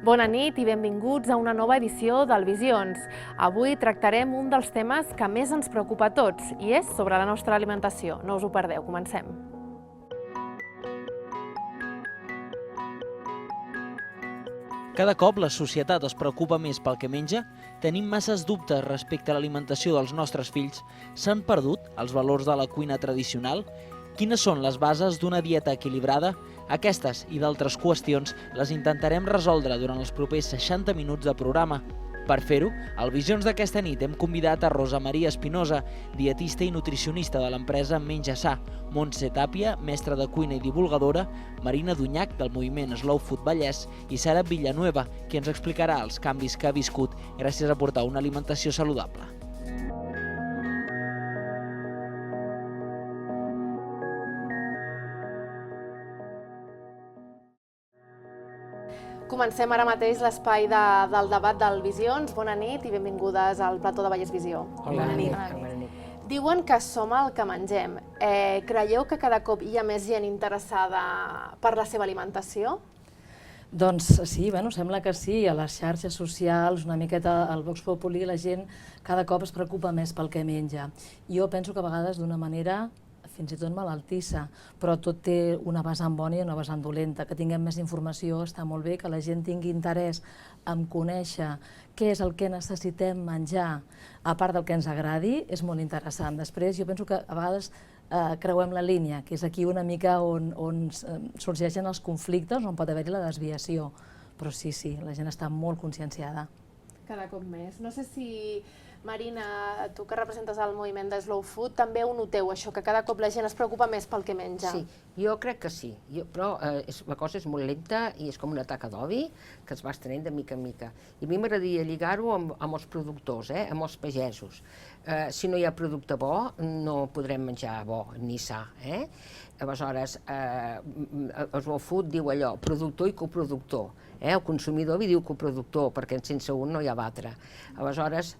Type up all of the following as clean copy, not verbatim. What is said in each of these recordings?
Bona nit i benvinguts a una nova edició del Visions. Avui tractarem un dels temes que més ens preocupa a tots i és sobre la nostra alimentació. No us ho perdeu, comencem. Cada cop la societat es preocupa més pel que menja, tenim masses dubtes respecte a l'alimentació dels nostres fills. S'han perdut els valors de la cuina tradicional? Quines són les bases d'una dieta equilibrada? Aquestes i d'altres qüestions les intentarem resoldre durant els propers 60 minuts de programa. Per fer-ho, al Visions d'aquesta nit hem convidat a Rosa Maria Espinosa, dietista i nutricionista de l'empresa Menja Sa, Montse Tàpia, mestra de cuina i divulgadora, Marina Dunyac, del moviment Slow Food Vallès, i Sara Villanueva, qui ens explicarà els canvis que ha viscut gràcies a portar una alimentació saludable. Comencem ara mateix l'espai del debat del Visions. Bona nit i benvingudes al plató de Vallès Visió. Bona nit. Diuen que som el que mengem. Creieu que cada cop hi ha més gent interessada per la seva alimentació? Doncs sí, sembla que sí. A les xarxes socials, una miqueta al Vox Populi, la gent cada cop es preocupa més pel que menja. Jo penso que a vegades d'una manera fins i tot malaltissa, però tot té una vessant bona i una vessant dolenta. Que tinguem més informació està molt bé, que la gent tingui interès en conèixer què és el que necessitem menjar, a part del que ens agradi, és molt interessant. Després jo penso que a vegades creuem la línia, que és aquí una mica on sorgeixen els conflictes, on pot haver-hi la desviació. Però sí, la gent està molt conscienciada. Cada cop més. No sé si, Marina, tu que representes el moviment de Slow Food, també ho noteu, això, que cada cop la gent es preocupa més pel que menja. Sí, jo crec que sí, però la cosa és molt lenta i és com una taca d'oli que es va estenent de mica en mica. I a mi m'agradaria lligar-ho amb els productors, amb els pagesos. Si no hi ha producte bo, no podrem menjar bo ni sa. Aleshores, el Slow Food diu allò, productor i coproductor. El consumidor li diu coproductor, perquè sense un no hi ha l'altre. Aleshores,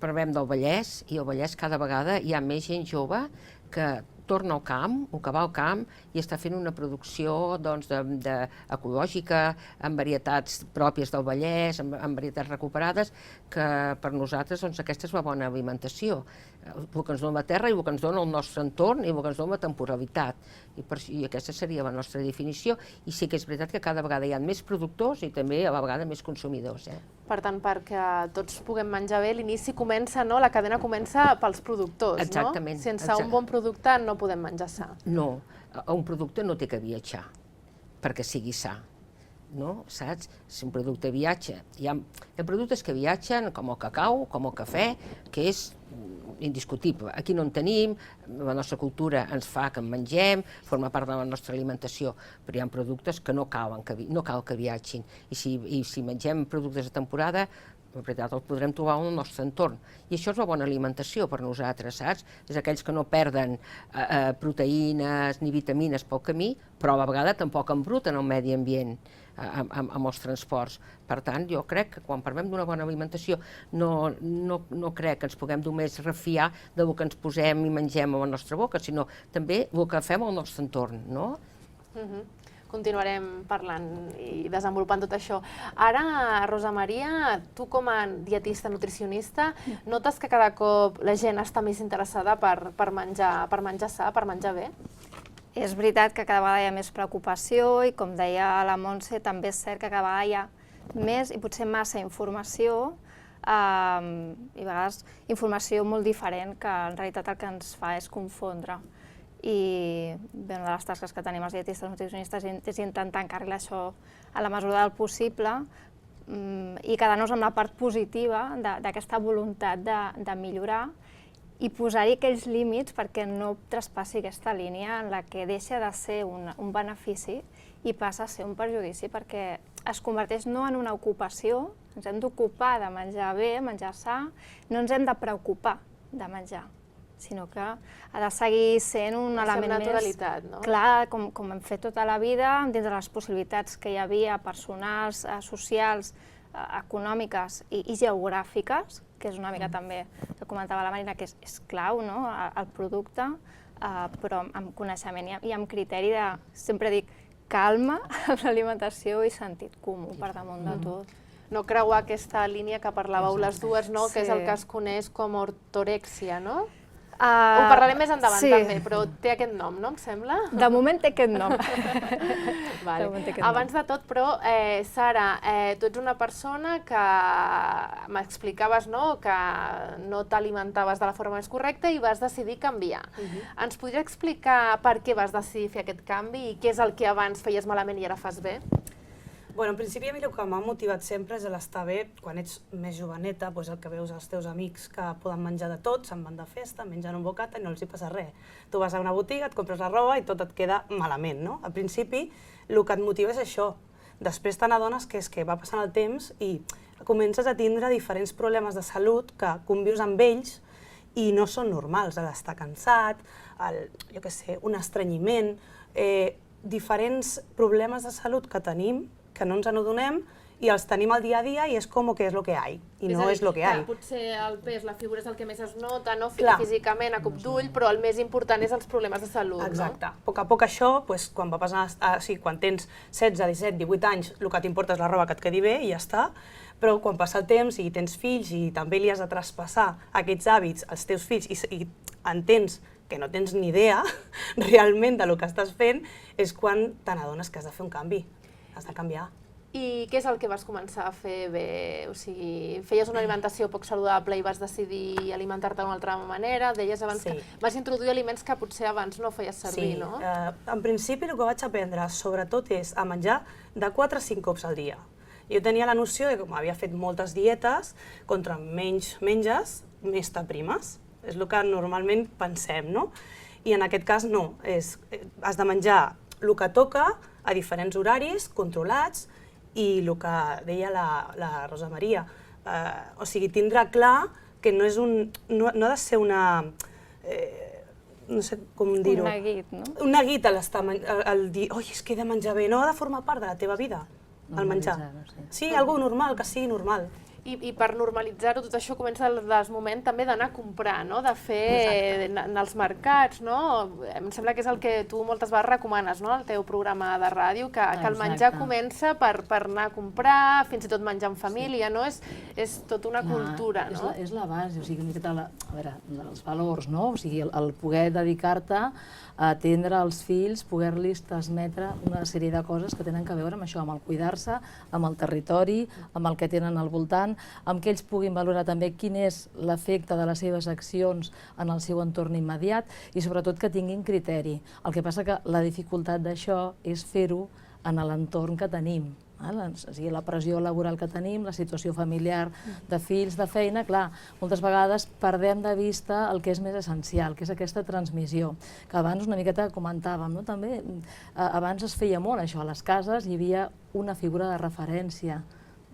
parlem del Vallès, i al Vallès cada vegada hi ha més gent jove que torna al camp, o que va al camp i està fent una producció ecològica, amb varietats pròpies del Vallès, amb varietats recuperades, que per nosaltres aquesta és la bona alimentació. El que ens dona la terra i el que ens dona el nostre entorn i el que ens dona la temporalitat. I aquesta seria la nostra definició. I sí que és veritat que cada vegada hi ha més productors i també a la vegada més consumidors. Per tant, perquè tots puguem menjar bé, l'inici comença, la cadena comença pels productors, no? Exactament. Sense un bon producte no podem menjar sa. No, un producte no té que viatjar perquè sigui sa. No? Saps? Si un producte viatja... Hi ha productes que viatgen, com el cacau, com el cafè, que és indiscutible. Aquí no en tenim, la nostra cultura ens fa que en mengem, forma part de la nostra alimentació, però hi ha productes que no cal que viatgin. I si mengem productes de temporada, en veritat els podrem trobar en el nostre entorn. I això és una bona alimentació per nosaltres, saps? És aquells que no perden proteïnes ni vitamines pel camí, però a la vegada tampoc embruten el medi ambient amb els transports. Per tant, jo crec que quan parlem d'una bona alimentació no crec que ens puguem només refiar del que ens posem i mengem a la nostra boca, sinó també el que fem al nostre entorn, no? Continuarem parlant i desenvolupant tot això. Ara, Rosa Maria, tu com a dietista nutricionista, notes que cada cop la gent està més interessada per menjar sa, per menjar bé? És veritat que cada vegada hi ha més preocupació i, com deia la Montse, també és cert que cada vegada hi ha més i potser massa informació i a vegades informació molt diferent que en realitat el que ens fa és confondre. I una de les tasques que tenim els dietistes nutricionistes és intentar encarrilar això a la mesura del possible i quedar-nos amb la part positiva d'aquesta voluntat de millorar i posar-hi aquells límits perquè no traspassi aquesta línia en la que deixa de ser un benefici i passa a ser un perjudici perquè es converteix no en una ocupació, ens hem d'ocupar de menjar bé, menjar sa, no ens hem de preocupar de menjar, sinó que ha de seguir sent un element més... naturalitat, no? Clar, com hem fet tota la vida, dins de les possibilitats que hi havia personals, socials, econòmiques i geogràfiques, que és una mica també, que comentava la Marina, que és clau, no?, el producte, però amb coneixement i amb criteri de... Sempre dic calma amb l'alimentació i sentit comú per damunt de tot. No creuar aquesta línia que parlàveu les dues, no? Que és el Sí. que es coneix com ortorèxia, no? Ho parlarem més endavant també, però té aquest nom, no em sembla? De moment té aquest nom. Vale. De moment té aquest Abans de tot, però, Sara, tu ets una persona que m'explicaves, no?, que no t'alimentaves de la forma més correcta i vas decidir canviar. Ens podries explicar per què vas decidir fer aquest canvi i què és el que abans feies malament i ara fas bé? Bueno, en principi a mi el que m'ha motivat sempre és l'estar bé. Quan ets més joveneta, doncs el que veus els teus amics que poden menjar de tot, se'n van de festa, mengen un bocata i no els hi passa res. Tu vas a una botiga, et compres la roba i tot et queda malament, no? Al principi el que et motiva és això. Després te n'adones que és que va passant el temps i comences a tindre diferents problemes de salut que convius amb ells i no són normals. L'estar cansat, jo què sé, un estrenyiment, diferents problemes de salut que tenim que no ens n'adonem i els tenim al dia a dia i és com que és lo que hay, i no és lo que hay. Potser el pes, la figura és el que més es nota, no? Clar. Físicament, a cop d'ull, però el més important és els problemes de salut, Exacte. A poc a poc això, quan va passar, quan tens 16, 17, 18 anys, el que t'importa és la roba que et quedi bé i ja està, però quan passa el temps i tens fills i també li has de traspassar aquests hàbits als teus fills i entens que no tens ni idea realment del que estàs fent, és quan te n'adones que has de fer un canvi, has de canviar. I què és el que vas començar a fer bé? O sigui, feies una alimentació poc saludable i vas decidir alimentar-te d'una altra manera? Deies abans que vas introduir aliments que potser abans no feies servir, no? En principi el que vaig aprendre sobretot és a menjar de 4 a 5 cops al dia. Jo tenia la noció de que com havia fet moltes dietes, contra menys menges, més t'aprimes. És el que normalment pensem, no? I en aquest cas no, has de menjar el que toca a diferents horaris, controlats, i el que deia la Rosa Maria, o sigui, tindrà clar que no ha de ser una, no sé com dir-ho. Un neguit, no? Un neguit el dir, oi, és que he de menjar bé, no ha de formar part de la teva vida, el menjar. Sí, algo normal, que sigui normal. I per normalitzar-ho, tot això comença des del moment també d'anar a comprar, no? De fer en els mercats, no? Em sembla que és el que tu moltes vegades recomanes, no? El teu programa de ràdio, que el menjar comença per anar a comprar, fins i tot menjar en família, no? És tota una cultura, no? És la base, o sigui, una miqueta, a veure, els valors, no? O sigui, el poder dedicar-te a atendre els fills, poder-los transmetre una sèrie de coses que tenen a veure amb això, amb el cuidar-se, amb el territori, amb el que tenen al voltant, amb que ells puguin valorar també quin és l'efecte de les seves accions en el seu entorn immediat i sobretot que tinguin criteri. El que passa que la dificultat d'això és fer-ho en l'entorn que tenim. La pressió laboral que tenim, la situació familiar de fills, de feina, clar, moltes vegades perdem de vista el que és més essencial, que és aquesta transmissió, que abans una miqueta comentàvem, no? També abans es feia molt això, a les cases hi havia una figura de referència,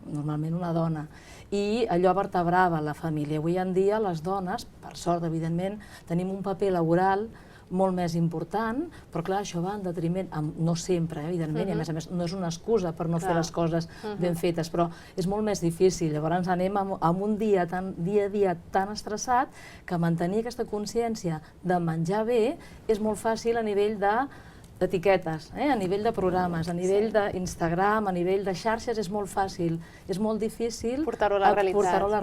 normalment una dona, i allò vertebrava la família. Avui en dia les dones, per sort evidentment, tenim un paper laboral molt més important, però clar, això va en detriment, no sempre, evidentment, i a més no és una excusa per no fer les coses ben fetes, però és molt més difícil. Llavors anem amb un dia a dia tan estressat que mantenir aquesta consciència de menjar bé és molt fàcil a nivell d'etiquetes, a nivell de programes, a nivell d'Instagram, a nivell de xarxes, és molt fàcil, és molt difícil portar-ho a la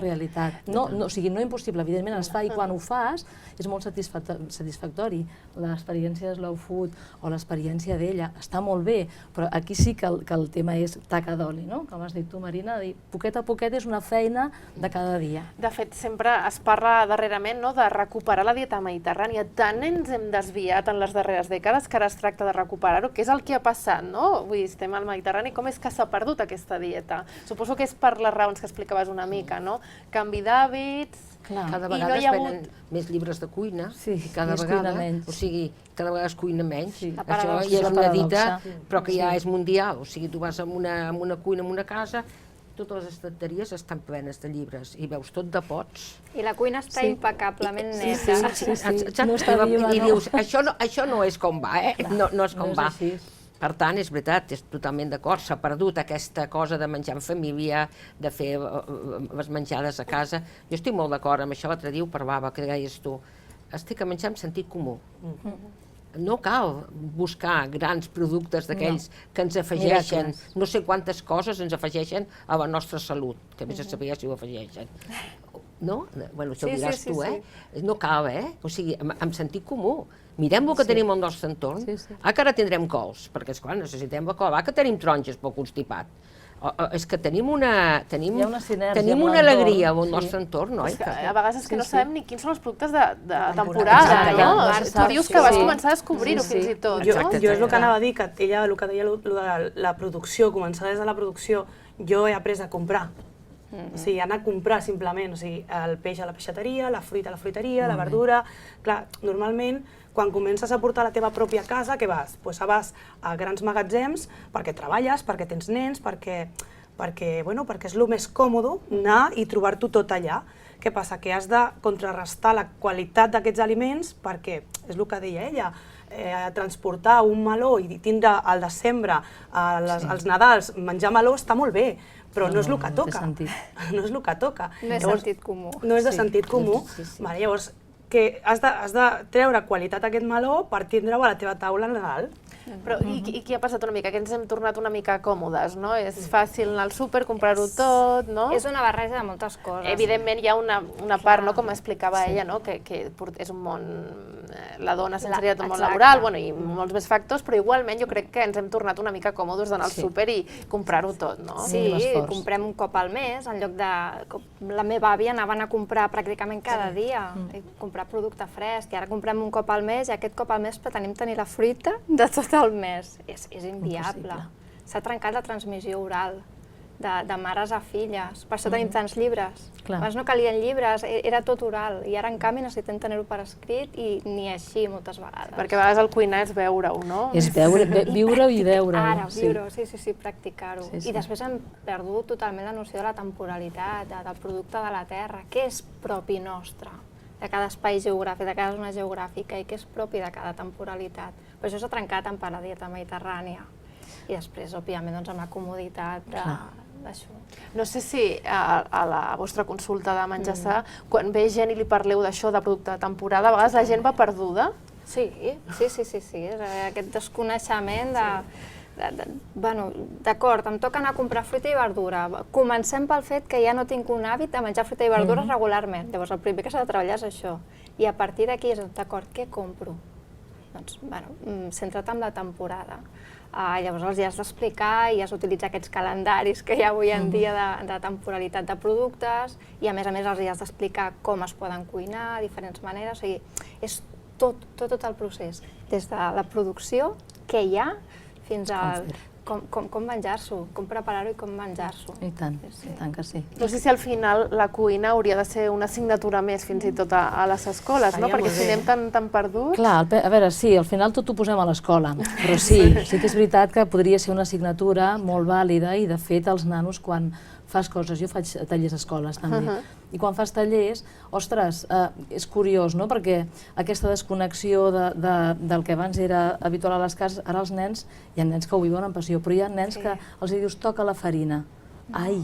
realitat. O sigui, no impossible, evidentment es fa i quan ho fas és molt satisfactori. L'experiència de Slow Food o l'experiència d'ella està molt bé, però aquí sí que el tema és taca d'oli, no? Com has dit tu, Marina, poquet a poquet és una feina de cada dia. De fet, sempre es parla darrerament de recuperar la dieta mediterrània. Tant ens hem desviat en les darreres dècades que ara es tracta de recuperar-ho, què és el que ha passat, no? Vull dir, estem al Mediterrani, com és que s'ha perdut aquesta dieta? Suposo que és per les raons que explicaves una mica, no? Canvi d'hàbits, cada vegada es venen més llibres de cuina, cada vegada, o sigui, cada vegada es cuina menys. Això ja és una dita, però que ja és mundial, o sigui, tu vas a una cuina, en una casa, totes les estanteries estan plenes de llibres i veus tot de pots. I la cuina està impecablement neta. I dius, això no és com va, no és com va. Per tant, és veritat, és totalment d'acord, s'ha perdut aquesta cosa de menjar en família, de fer les menjades a casa. Jo estic molt d'acord amb això, l'altre dia ho parlava, que deies tu, estic a menjar amb sentit comú. no cal buscar grans productes d'aquells que ens afegeixen, no sé quantes coses ens afegeixen a la nostra salut, que a més a saber si ho afegeixen. No? Bueno, això ho diràs tu, eh? No cal, o sigui, amb sentit comú. Mirem el que tenim al nostre entorn. Que ara tindrem cols, perquè, esclar, necessitem la col. Que tenim taronges pel constipat. És que tenim una alegria al nostre entorn, oi? A vegades és que no sabem ni quins són els productes de temporada, no? Tu dius que vas començar a descobrir-ho fins i tot, no? Jo és el que anava a dir, que ella, el que deia de la producció, començar des de la producció, jo he après a comprar. O sigui, anar a comprar simplement, o sigui, el peix a la peixateria, la fruita a la fruiteria, la verdura... Clar, normalment, quan comences a portar a la teva pròpia casa, què vas? Doncs vas a grans magatzems perquè treballes, perquè tens nens, perquè és el més còmode anar i trobar-t'ho tot allà. Què passa? Que has de contrarrestar la qualitat d'aquests aliments perquè, és el que deia ella, transportar un meló i tindre al desembre, als Nadals, menjar meló està molt bé, però no és el que toca. No és el que toca. No és sentit comú. No és de sentit comú. Llavors, que has de treure qualitat a aquest meló per tindre-ho a la teva taula a Nadal. Però i què ha passat una mica? Que ens hem tornat una mica còmodes, no? És fàcil anar al súper, comprar-ho tot, no? És una barreja de moltes coses. Evidentment hi ha una part, com explicava ella, que és un món, la dona s'ha un món laboral, i molts més factors, però igualment jo crec que ens hem tornat una mica còmodes d'anar al súper i comprar-ho tot, no? Sí, comprem un cop al mes, en lloc de... La meva àvia anaven a comprar pràcticament cada dia, comprar producte fresc, i ara comprem un cop al mes, i aquest cop al mes pretenim tenir la fruita de tot el mes. És inviable. S'ha trencat la transmissió oral de mares a filles. Per això tenim tants llibres. Abans no calien llibres, era tot oral, i ara en canvi necessitem tenir-ho per escrit i ni així moltes vegades. Perquè a vegades el cuinar és veure-ho, no? És viure-ho i veure-ho. Ara, viure-ho, sí, practicar-ho. I després hem perdut totalment la noció de la temporalitat, del producte de la terra, què és propi nostre, de cada espai geogràfic, de cada zona geogràfica, i què és propi de cada temporalitat. Però això s'ha trencat amb la dieta mediterrània. I després, òbviament, amb la comoditat d'això. No sé si a la vostra consulta de menjar sa, quan ve gent i li parleu d'això, de producte de temporada, a vegades la gent va perduda? Sí. Aquest desconeixement de... Bueno, d'acord, em toca anar a comprar fruita i verdura. Comencem pel fet que ja no tinc un hàbit de menjar fruita i verdures regularment. Llavors, el primer que s'ha de treballar és això. I a partir d'aquí és, d'acord, què compro? Doncs, bueno, centra't en la temporada. Llavors els has d'explicar i has d'utilitzar aquests calendaris que hi ha avui en dia de temporalitat de productes, i a més els has d'explicar com es poden cuinar, diferents maneres. O sigui, és tot el procés, des de la producció, què hi ha, fins a com menjar-s'ho, com preparar-ho i com menjar-s'ho. I tant que sí. No sé si al final la cuina hauria de ser una assignatura més fins i tot a les escoles, no? Perquè si anem tan perduts... Clar, a veure, sí, al final tot ho posem a l'escola, però sí que és veritat que podria ser una assignatura molt vàlida, i de fet els nanos quan fas coses, jo faig tallers a escoles també, i quan fas tallers, ostres, és curiós, no? Perquè aquesta desconnexió del que abans era habitual a les cases, ara els nens, hi ha nens que ho viuen amb passió, però hi ha nens que els dius toca la farina. Ai,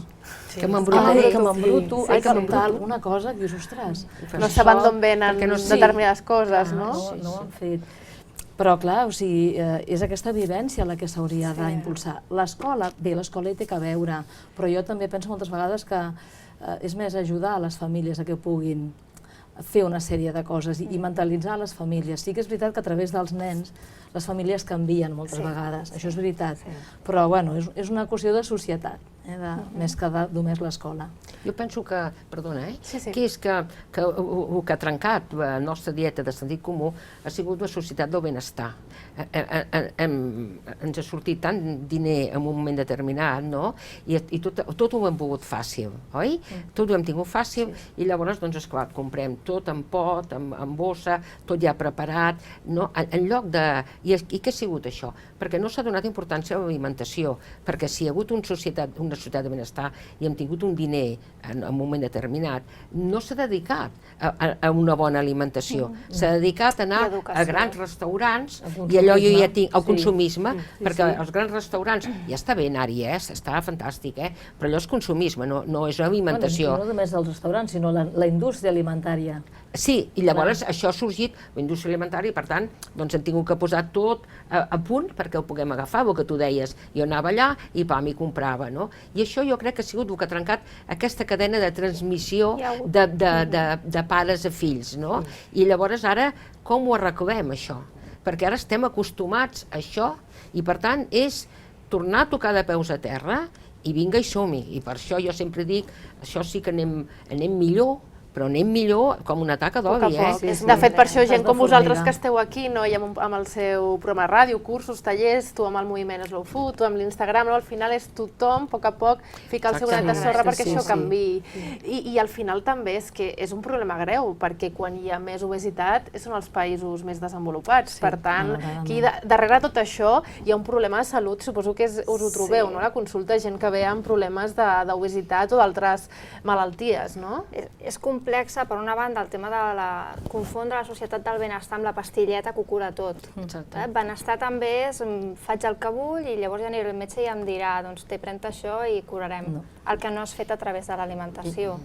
que m'embruto, que tal, una cosa que dius, ostres. No saben d'on venen determinades coses, no? No ho han fet. Però, clar, o sigui, és aquesta vivència la que s'hauria d'impulsar. L'escola, bé, l'escola hi té que veure, però jo també penso moltes vegades que és més ajudar a les famílies a que puguin fer una sèrie de coses i mentalitzar les famílies. Sí que és veritat que a través dels nens les famílies canvien moltes vegades, això és veritat, però bueno, és una qüestió de societat, més que de només l'escola. Jo penso que, perdona, que és que el que ha trencat la nostra dieta de sentit comú ha sigut la societat del benestar. Ens ha sortit tant diner en un moment determinat, no? I tot ho hem volgut fàcil, oi? Tot ho hem tingut fàcil i llavors, doncs, esclar, comprem tot en pot, en bossa, tot ja preparat, no? En lloc de... I què ha sigut això? Perquè no s'ha donat importància a l'alimentació, perquè si hi ha hagut una societat de benestar i hem tingut un diner en un moment determinat, no s'ha dedicat a una bona alimentació. S'ha dedicat a anar a grans restaurants i allò jo ja tinc, al consumisme, perquè els grans restaurants, ja està bé anar-hi, està fantàstic, però allò és consumisme, no és alimentació. No només els restaurants, sinó la indústria alimentària. Sí, i llavors això ha sorgit, la indústria alimentària, i per tant doncs hem tingut que posar tot a punt perquè ho puguem agafar, el que tu deies. Jo anava allà i m'hi comprava, no? I això jo crec que ha sigut el que ha trencat aquesta cadena de transmissió de pares a fills, no? I llavors ara com ho arreglem, això? Perquè ara estem acostumats a això i per tant és tornar a tocar de peus a terra i vinga i som-hi. I per això jo sempre dic, això sí que anem millor, però anem millor com una taca d'oli, De fet, per això gent com vosaltres que esteu aquí, no? I amb el seu programa de ràdio, cursos, tallers, tu amb el moviment Slow Food, tu amb l'Instagram, al final és tothom, a poc a poc, ficar el seu granet de sorra perquè això canviï. I al final també és que és un problema greu, perquè quan hi ha més obesitat són els països més desenvolupats. Per tant, aquí darrere tot això hi ha un problema de salut, suposo que us ho trobeu, no? La consulta, gent que ve amb problemes d'obesitat o d'altres malalties, no? És complexa, per una banda, el tema de confondre la societat del benestar amb la pastilleta que ho cura tot. Benestar també és, faig el que vull i llavors ja aniré al metge i em dirà, doncs pren-te això i curarem. El que no és fet a través de l'alimentació.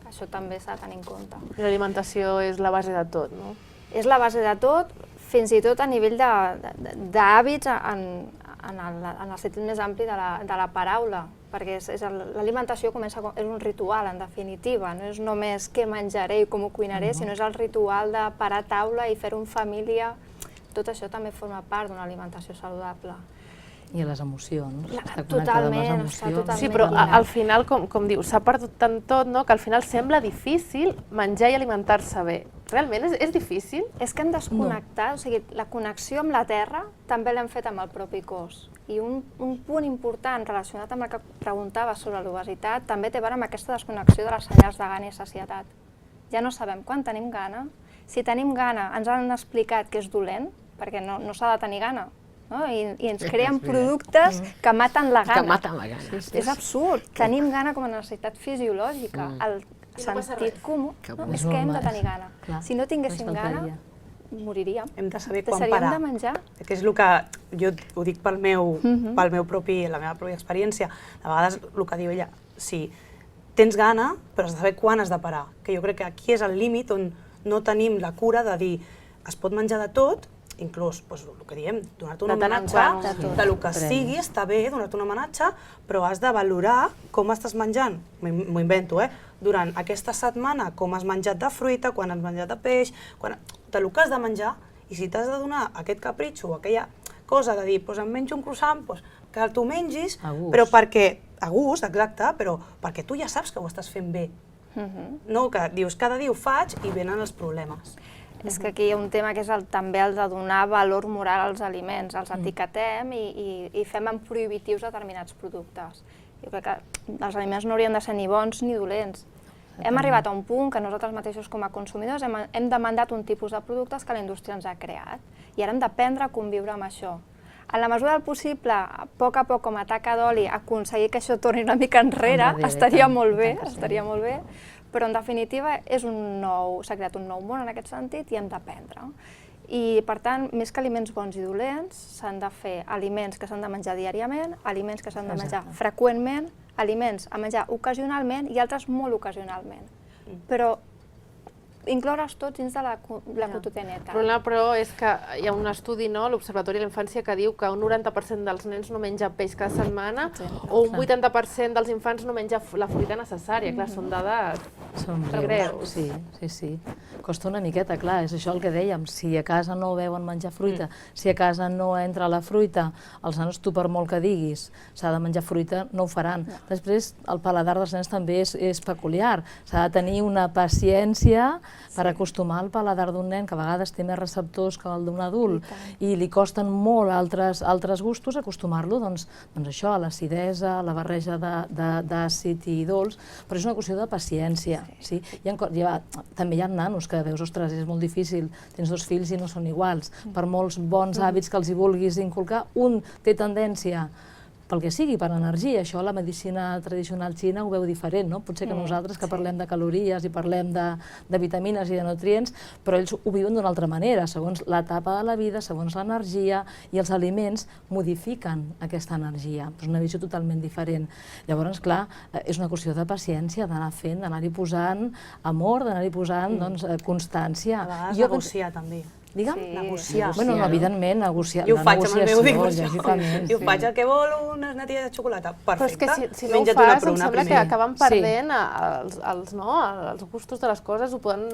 Això també s'ha de tenir en compte. L'alimentació és la base de tot, no? És la base de tot, fins i tot a nivell d'hàbits en el sentit més ampli de la paraula, perquè l'alimentació és un ritual, en definitiva, no és només què menjaré i com ho cuinaré, sinó és el ritual de parar a taula i fer-ho en família. Tot això també forma part d'una alimentació saludable. I les emocions. Totalment, està totalment. Sí, però al final, com dius, s'ha perdut tant tot, que al final sembla difícil menjar i alimentar-se bé. Realment és difícil? És que hem desconnectat, o sigui, la connexió amb la terra també l'hem fet amb el propi cos. I un punt important relacionat amb el que preguntava sobre l'obesitat també té a veure amb aquesta desconnexió de les senyals de gana i sacietat. Ja no sabem quan tenim gana. Si tenim gana, ens han explicat que és dolent, perquè no s'ha de tenir gana. I ens creen productes que maten la gana. Que maten la gana. És absurd. Tenim gana com a necessitat fisiològica. El sentit comú és que hem de tenir gana. Si no tinguéssim gana, moriríem. Hem de saber quan deixaríem parar. de menjar. Que és el que jo ho dic la meva pròpia experiència. A vegades el que diu ella, sí, tens gana, però has de saber quan has de parar. Que jo crec que aquí és el límit on no tenim la cura de dir es pot menjar de tot, inclús el que diem, donar-te un homenatge del que sigui, està bé donar-te un homenatge, però has de valorar com estàs menjant, m'ho invento, durant aquesta setmana, com has menjat de fruita, quan has menjat de peix, del que has de menjar, i si t'has de donar aquest capritxo o aquella cosa de dir, em menjo un croissant, que t'ho mengis, però perquè, a gust, exacte, però perquè tu ja saps que ho estàs fent bé. No, que dius, cada dia ho faig i venen els problemes. És que aquí hi ha un tema que és també el de donar valor moral als aliments. Els etiquetem i fem en prohibitius determinats productes. Jo crec que els aliments no haurien de ser ni bons ni dolents. Hem arribat a un punt que nosaltres mateixos com a consumidors hem demandat un tipus de productes que la indústria ens ha creat i ara hem d'aprendre a conviure amb això. En la mesura del possible, a poc, com a taca d'oli, aconseguir que això torni una mica enrere, estaria molt bé, però en definitiva s'ha creat un nou món en aquest sentit i hem d'aprendre. I per tant, més que aliments bons i dolents, s'han de fer aliments que s'han de menjar diàriament, aliments que s'han de menjar freqüentment, aliments a menjar ocasionalment i altres molt ocasionalment. Però incloure's tots dins de la quotidianitat. Però és que hi ha un estudi, l'Observatori de la Infància, que diu que un 90% dels nens no menja peix cada setmana o un 80% dels infants no menja la fruita necessària. Clar, són dades greus. Sí. Costa una miqueta, clar, és això el que dèiem. Si a casa no veuen menjar fruita, si a casa no entra la fruita, els nanos, tu per molt que diguis, s'ha de menjar fruita, no ho faran. Després, el paladar dels nens també és peculiar. S'ha de tenir una paciència per acostumar el paladar d'un nen, que a vegades té més receptors que el d'un adult, i li costen molt altres gustos, acostumar-lo doncs això, a l'acidesa, a la barreja d'àcid i dolç, però és una qüestió de paciència. També hi ha nanos que veus, ostres, és molt difícil, tens 2 fills i no són iguals, per molts bons hàbits que els hi vulguis inculcar, un té tendència pel que sigui, per energia. Això la medicina tradicional xina ho veu diferent, no? Potser que nosaltres que parlem de calories i parlem de vitamines i de nutrients, però ells ho viuen d'una altra manera, segons l'etapa de la vida, segons l'energia, i els aliments modifiquen aquesta energia. És una visió totalment diferent. Llavors, clar, és una qüestió de paciència, d'anar fent, d'anar-hi posant amor, d'anar-hi posant constància. A vegades negociar també. Digue'm? Sí. Negociar. Bueno, evidentment, negociar. Jo ho faig amb el meu dic això. lògicament. I ho faig, el que vol unes natilles de xocolata. Però és que Perfecte, si no ho menja't fas, una em pruna sembla que primer. acaben perdent els gustos de les coses, ho poden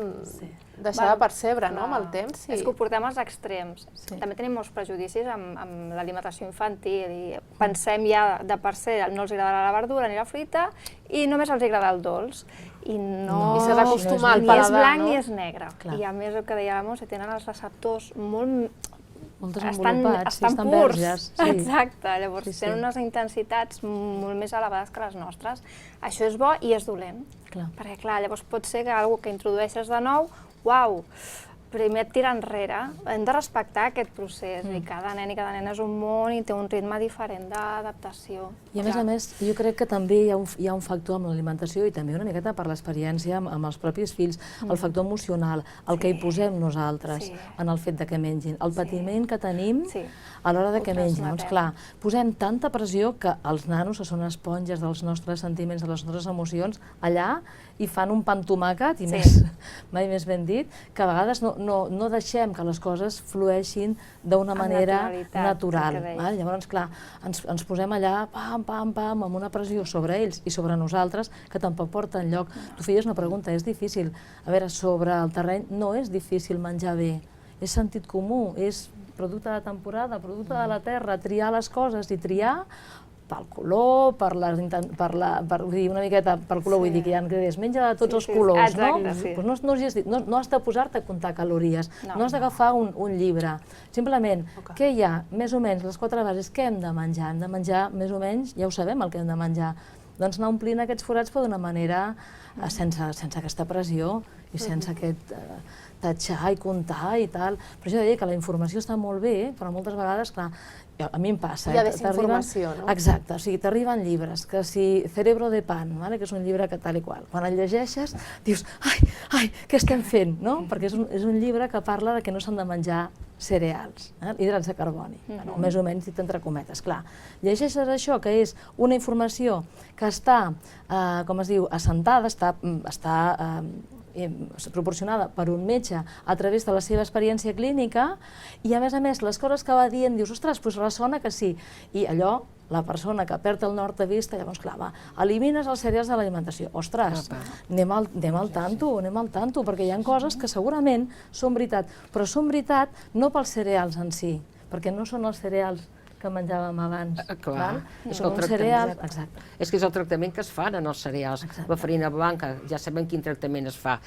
deixar de percebre, no?, amb el temps. És que ho portem als extrems. També tenim molts prejudicis amb l'alimentació infantil i pensem ja de per se no els agradarà la verdura ni la fruita i només els agrada el dolç. I no, I s'ha d'acostumar al ni és paladar, blanc no? ni és negre. Clar. I a més el que deia la Montse, tenen els receptors molt desenvolupats, estan estan purs. verges, sí. Exacte, llavors Sí, sí. tenen unes intensitats molt més elevades que les nostres. Això és bo i és dolent. Clar. Perquè clar, llavors pot ser que algú que introdueixes de nou, uau, primer et tira enrere. Hem de respectar aquest procés i cada nen i cada nena és un món i té un ritme diferent d'adaptació. I a més, jo crec que també hi ha un factor amb l'alimentació i també una miqueta per l'experiència amb els propis fills, el factor emocional, el que hi posem nosaltres en el fet de que mengin, el patiment que tenim a l'hora de que mengin. Doncs clar, posem tanta pressió que els nanos, que són esponges dels nostres sentiments, de les nostres emocions, allà i fan un pa amb tomàquet, i mai més ben dit, que a vegades no deixem que les coses flueixin d'una manera natural. Llavors, clar, ens posem allà, pam, pam, pam, amb una pressió sobre ells i sobre nosaltres que tampoc porta enlloc. Tu feies una pregunta, és difícil. A veure, sobre el terreny no és difícil menjar bé, és sentit comú, és producte de temporada, producte de la terra, triar les coses i triar pel color, vull dir, una miqueta pel color, vull dir que hi ha ingredients, menja de tots els colors, no? Doncs no has de posar-te a comptar calories, no has d'agafar un llibre. Simplement, què hi ha? Més o menys, les 4 bases, què hem de menjar? Hem de menjar, més o menys, ja ho sabem el que hem de menjar. Doncs anar omplint aquests forats però d'una manera sense aquesta pressió i sense aquest tatxar i comptar i tal. Per això deia que la informació està molt bé, però moltes vegades, clar, a mi em passa. Hi ha desinformació, no? Exacte, o sigui, t'arriben llibres, que si Cerebro de Pan, que és un llibre que tal i qual, quan el llegeixes dius, ai, què estem fent, no? Perquè és un llibre que parla de que no s'han de menjar cereals, hidrats de carboni, més o menys dit entre cometes, clar. Llegeixes això, que és una informació que està, com es diu, assentada, està proporcionada per un metge a través de la seva experiència clínica i a més les coses que va dient dius, ostres, doncs ressona que sí. I allò, la persona que perd el nord de vista, llavors clar, va, elimines els cereals de l'alimentació. Ostres, anem al tanto, perquè hi ha coses que segurament són veritat, però són veritat no pels cereals en si, perquè no són els cereals que menjàvem abans. Clar, és que és el tractament que es fan en els cereals. La farina blanca, ja sabem quin tractament es fa.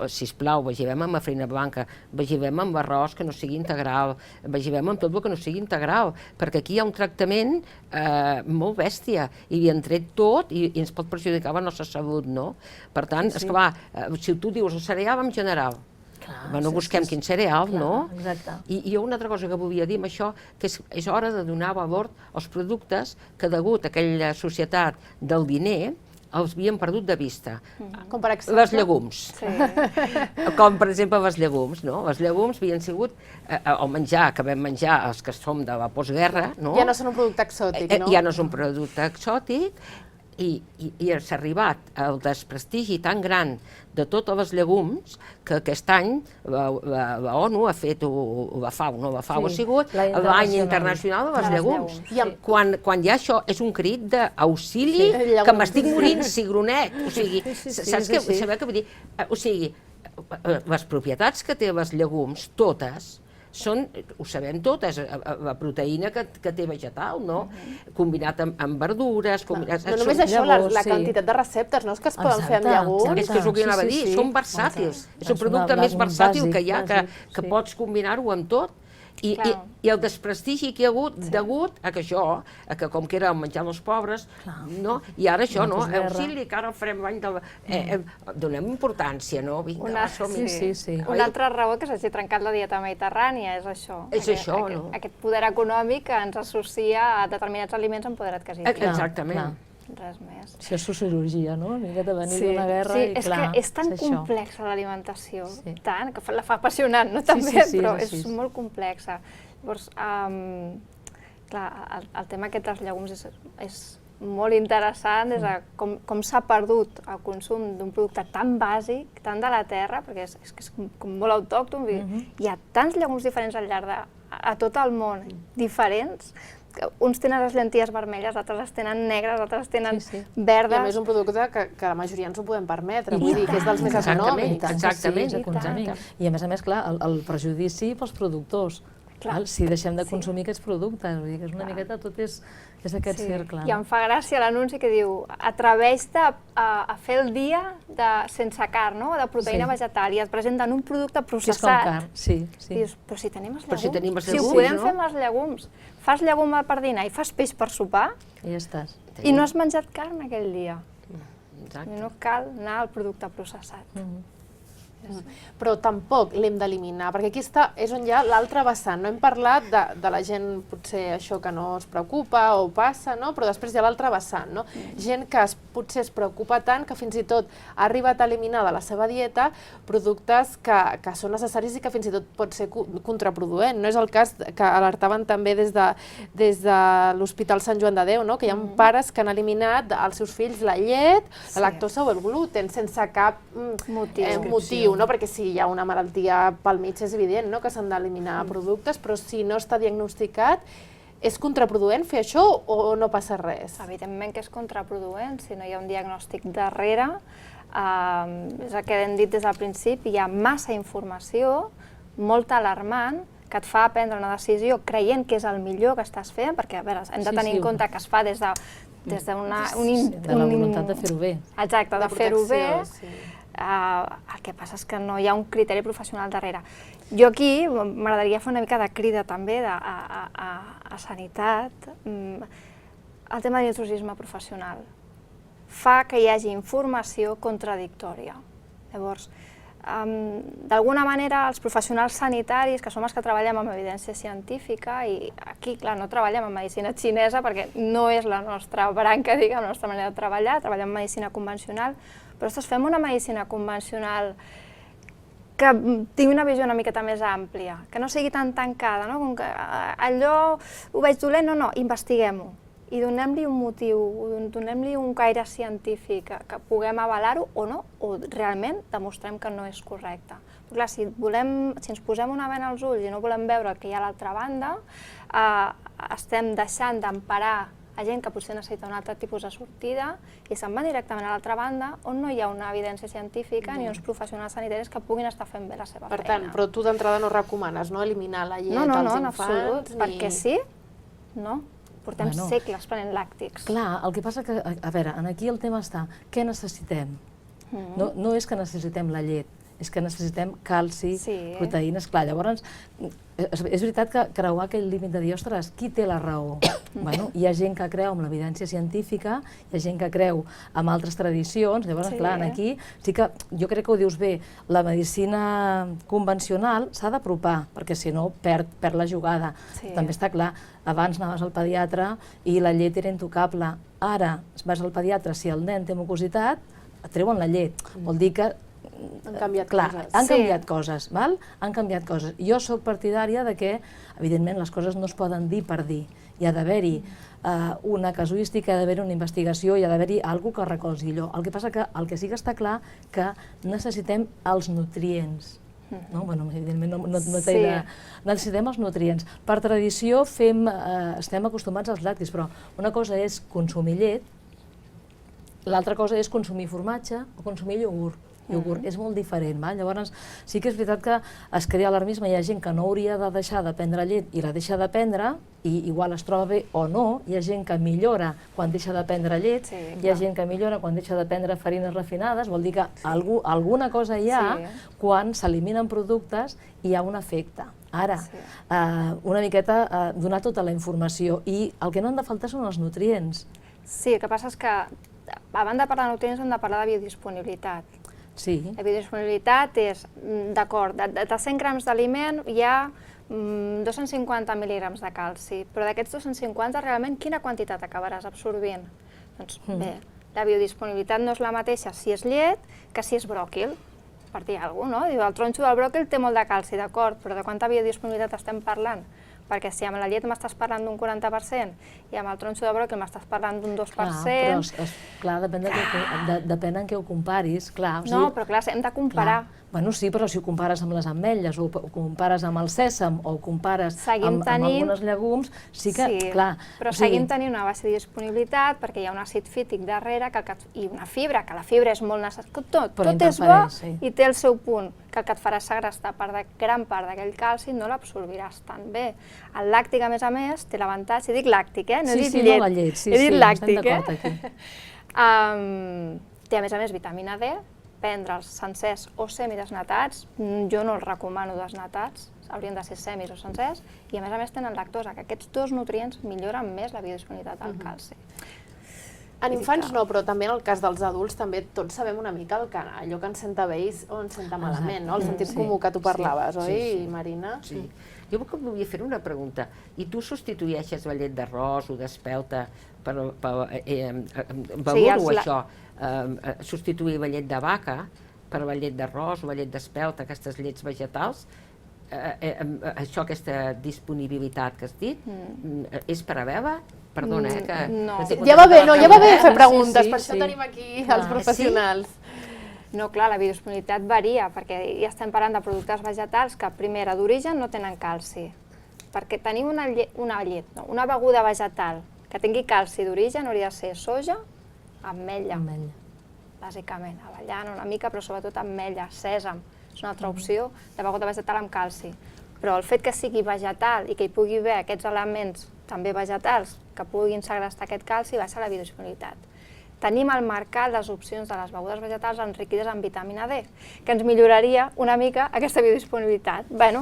Sisplau, vegivem amb la farina blanca, vegivem amb arròs que no sigui integral, vegivem amb tot el que no sigui integral, perquè aquí hi ha un tractament molt bèstia i han tret tot i ens pot perjudicar la nostra salut, no? Per tant, esclar, si tu dius el cereal en general, no busquem quin cereal, no? I hi ha una altra cosa que volia dir amb això, que és hora de donar valor als productes que degut a aquella societat del diner els havien perdut de vista. Com per exemple? Les llegums. Com per exemple les llegums, no? Les llegums havien sigut el menjar que vam menjar els que som de la postguerra, no? Ja no són un producte exòtic, no? Ja no és un producte exòtic i s'ha arribat al desprestigi tan gran de totes les llegums que aquest any la ONU ha fet, la FAO ha sigut l'any internacional de les llegums. Quan ja això és un crit d'auxili que m'estic morint, cigronet. O sigui, saps què vull dir? O sigui, les propietats que té les llegums, totes, són, ho sabem totes, la proteïna que té vegetal, no? Combinat amb verdures... No només això, la quantitat de receptes, no? Que es poden fer amb llegums. És que és el que anava a dir, són versàtils. És el producte més versàtil que hi ha, que pots combinar-ho amb tot. I el desprestigi que hi ha hagut degut a que això, a que com que era menjar els pobres, no? I ara això, no? Auxili, que ara farem l'any del... Donem importància, no? Vinga, som-hi. Una altra raó que s'hagi trencat la dieta mediterrània és això. És això, no? Aquest poder econòmic que ens associa a determinats aliments amb poder adquisitiu. Exactament. Res més. Això és sociologia, no? Una mica de venir d'una guerra i clar, és que és tan complexa l'alimentació, tant, que la fa apassionant, no? També, però és molt complexa. Llavors, clar, el tema aquest dels llegums és molt interessant, des de com s'ha perdut el consum d'un producte tan bàsic, tan de la terra, perquè és com molt autòcton, hi ha tants llegums diferents al llarg a tot el món, diferents, uns tenen les llenties vermelles, altres les tenen negres, altres les tenen verdes. I a més un producte que la majoria ens ho podem permetre, vull dir que és dels més econòmics. Exactament. I a més, clar, el prejudici pels productors. Si deixem de consumir aquests productes, vull dir que és una miqueta, tot és aquest cercle. I em fa gràcia l'anunci que diu atreveix-te a fer el dia sense carn, de proteïna vegetal, i et presenten un producte processat. Dius, però si tenim els llegums, si ho podem fer amb els llegums, fas llegum per dinar i fas peix per sopar, i ja estàs. I no has menjat carn aquell dia. I no cal anar al producte processat. Però tampoc l'hem d'eliminar, perquè aquí és on hi ha l'altre vessant. No hem parlat de la gent, potser això que no es preocupa o passa, però després hi ha l'altre vessant. Gent que potser es preocupa tant que fins i tot ha arribat a eliminar de la seva dieta productes que són necessaris i que fins i tot pot ser contraproduent. No és el cas que alertaven també des de l'Hospital Sant Joan de Déu, que hi ha pares que han eliminat als seus fills la llet, la lactosa o el gluten, sense cap motiu, perquè si hi ha una malaltia pel mig és evident que s'han d'eliminar productes, però si no està diagnosticat, és contraproduent fer això o no passa res? Evidentment que és contraproduent, si no hi ha un diagnòstic darrere. És el que hem dit des del principi, hi ha massa informació, molt alarmant, que et fa prendre una decisió creient que és el millor que estàs fent, perquè hem de tenir en compte que es fa des d'una... De la voluntat de fer-ho bé. Exacte, de fer-ho bé. El que passa és que no hi ha un criteri professional darrere. Jo aquí m'agradaria fer una mica de crida també a sanitat. El tema de l'intrusisme professional fa que hi hagi informació contradictòria. Llavors, d'alguna manera, els professionals sanitaris, que som els que treballem amb evidència científica, i aquí, clar, no treballem amb medicina xinesa perquè no és la nostra branca, diguem, la nostra manera de treballar, treballem amb medicina convencional, però fem una medicina convencional que tingui una visió una miqueta més àmplia, que no sigui tan tancada, com que allò ho veig dolent, no, investiguem-ho. I donem-li un motiu, donem-li un caire científic que puguem avalar-ho o no, o realment demostrem que no és correcte. Però clar, si ens posem una bena als ulls i no volem veure el que hi ha a l'altra banda, estem deixant d'emparar a gent que potser necessita un altre tipus de sortida i se'n va directament a l'altra banda on no hi ha una evidència científica ni uns professionals sanitaris que puguin estar fent bé la seva feina. Per tant, però tu d'entrada no recomanes eliminar la llet als infants? No, en absolut, perquè sí, no. Portem segles prenent làctics. Clar, el que passa que, a veure, aquí el tema està, què necessitem? No és que necessitem la llet, és que necessitem calci, proteïnes, clar, llavors és veritat que creuar aquell límit de dir, ostres, qui té la raó? Hi ha gent que creu en l'evidència científica, hi ha gent que creu en altres tradicions, llavors, clar, aquí sí que jo crec que ho dius bé, la medicina convencional s'ha d'apropar, perquè si no perd la jugada. També està clar, abans anaves al pediatre i la llet era intocable, ara vas al pediatre, si el nen té mucositat, et treuen la llet, vol dir que han canviat coses. Han canviat coses, val? Han canviat coses. Jo sóc partidària de que, evidentment, les coses no es poden dir per dir. Hi ha d'haver-hi una casuística, hi ha d'haver-hi una investigació, hi ha d'haver-hi alguna cosa que recolzi allò. El que passa que el que sí que està clar que necessitem els nutrients. Evidentment no té idea. Necessitem els nutrients. Per tradició estem acostumats als làctics, però una cosa és consumir llet, l'altra cosa és consumir formatge o consumir iogurt. iogurt, és molt diferent. Llavors, sí que és veritat que es crea alarmisme, hi ha gent que no hauria de deixar de prendre llet i la deixa de prendre, i igual es troba bé o no, hi ha gent que millora quan deixa de prendre llet, hi ha gent que millora quan deixa de prendre farines refinades, vol dir que alguna cosa hi ha quan s'eliminen productes i hi ha un efecte. Ara, una miqueta donar tota la informació, i el que no han de faltar són els nutrients. Sí, el que passa és que, a banda de parlar de nutrients, hem de parlar de biodisponibilitat. Sí. La biodisponibilitat és, d'acord, de 100 grams d'aliment hi ha 250 mil·lígrams de calci, però d'aquests 250 realment quina quantitat acabaràs absorbint? Doncs bé, la biodisponibilitat no és la mateixa si és llet que si és bròquil, per dir alguna cosa, no? Diu, el tronxo del bròquil té molt de calci, d'acord, però de quanta biodisponibilitat estem parlant? Perquè si amb la llet m'estàs parlant d'un 40% i amb el tronxo de bròquil m'estàs parlant d'un 2%... Clar, depèn en què ho comparis, clar. No, però clar, hem de comparar. Bueno, sí, però si ho compares amb les ametlles, o ho compares amb el sèsam, o ho compares amb algunes llegums, sí que, clar... Però seguim tenint una baixa de disponibilitat perquè hi ha un àcid fític darrere i una fibra, que la fibra és molt necessària. Tot és bo i té el seu punt, que el que et farà segrestar gran part d'aquell calci, no l'absorbiràs tan bé. El làctic, a més, té l'avantatge, dic làctic, no he dit llet, no la llet, he dit làctic, té a més vitamina D, prendre'ls sencers o semidesnatats, jo no els recomano desnatats, haurien de ser semis o sencers, i a més tenen lactosa, que aquests dos nutrients milloren més la biodisponibilitat del calci. En infants no, però també en el cas dels adults també tots sabem una mica allò que ens senta bé o ens senta malament, el sentit comú que tu parlaves, oi, Marina? Sí. Jo volia fer una pregunta. I tu substitueixes la llet d'arròs o d'espelta per valoro això, substituir la llet de vaca per la llet d'arròs o la llet d'espelta, aquestes llets vegetals, això, aquesta disponibilitat que has dit, és per haver-la? Perdona, que... Ja va bé fer preguntes, per això tenim aquí els professionals. No, clar, la biodisponibilitat varia, perquè ja estem parlant de productes vegetals que, primera, d'origen no tenen calci. Perquè tenir una beguda vegetal que tingui calci d'origen hauria de ser soja, ametlla, bàsicament, avellana una mica, però sobretot ametlla, sèsam, és una altra opció de beguda vegetal amb calci. Però el fet que sigui vegetal i que hi pugui haver aquests elements també vegetals que puguin segrestar aquest calci baixa la biodisponibilitat. Tenim al mercat les opcions de les begudes vegetals enriquides en vitamina D, que ens milloraria una mica aquesta biodisponibilitat. Bé,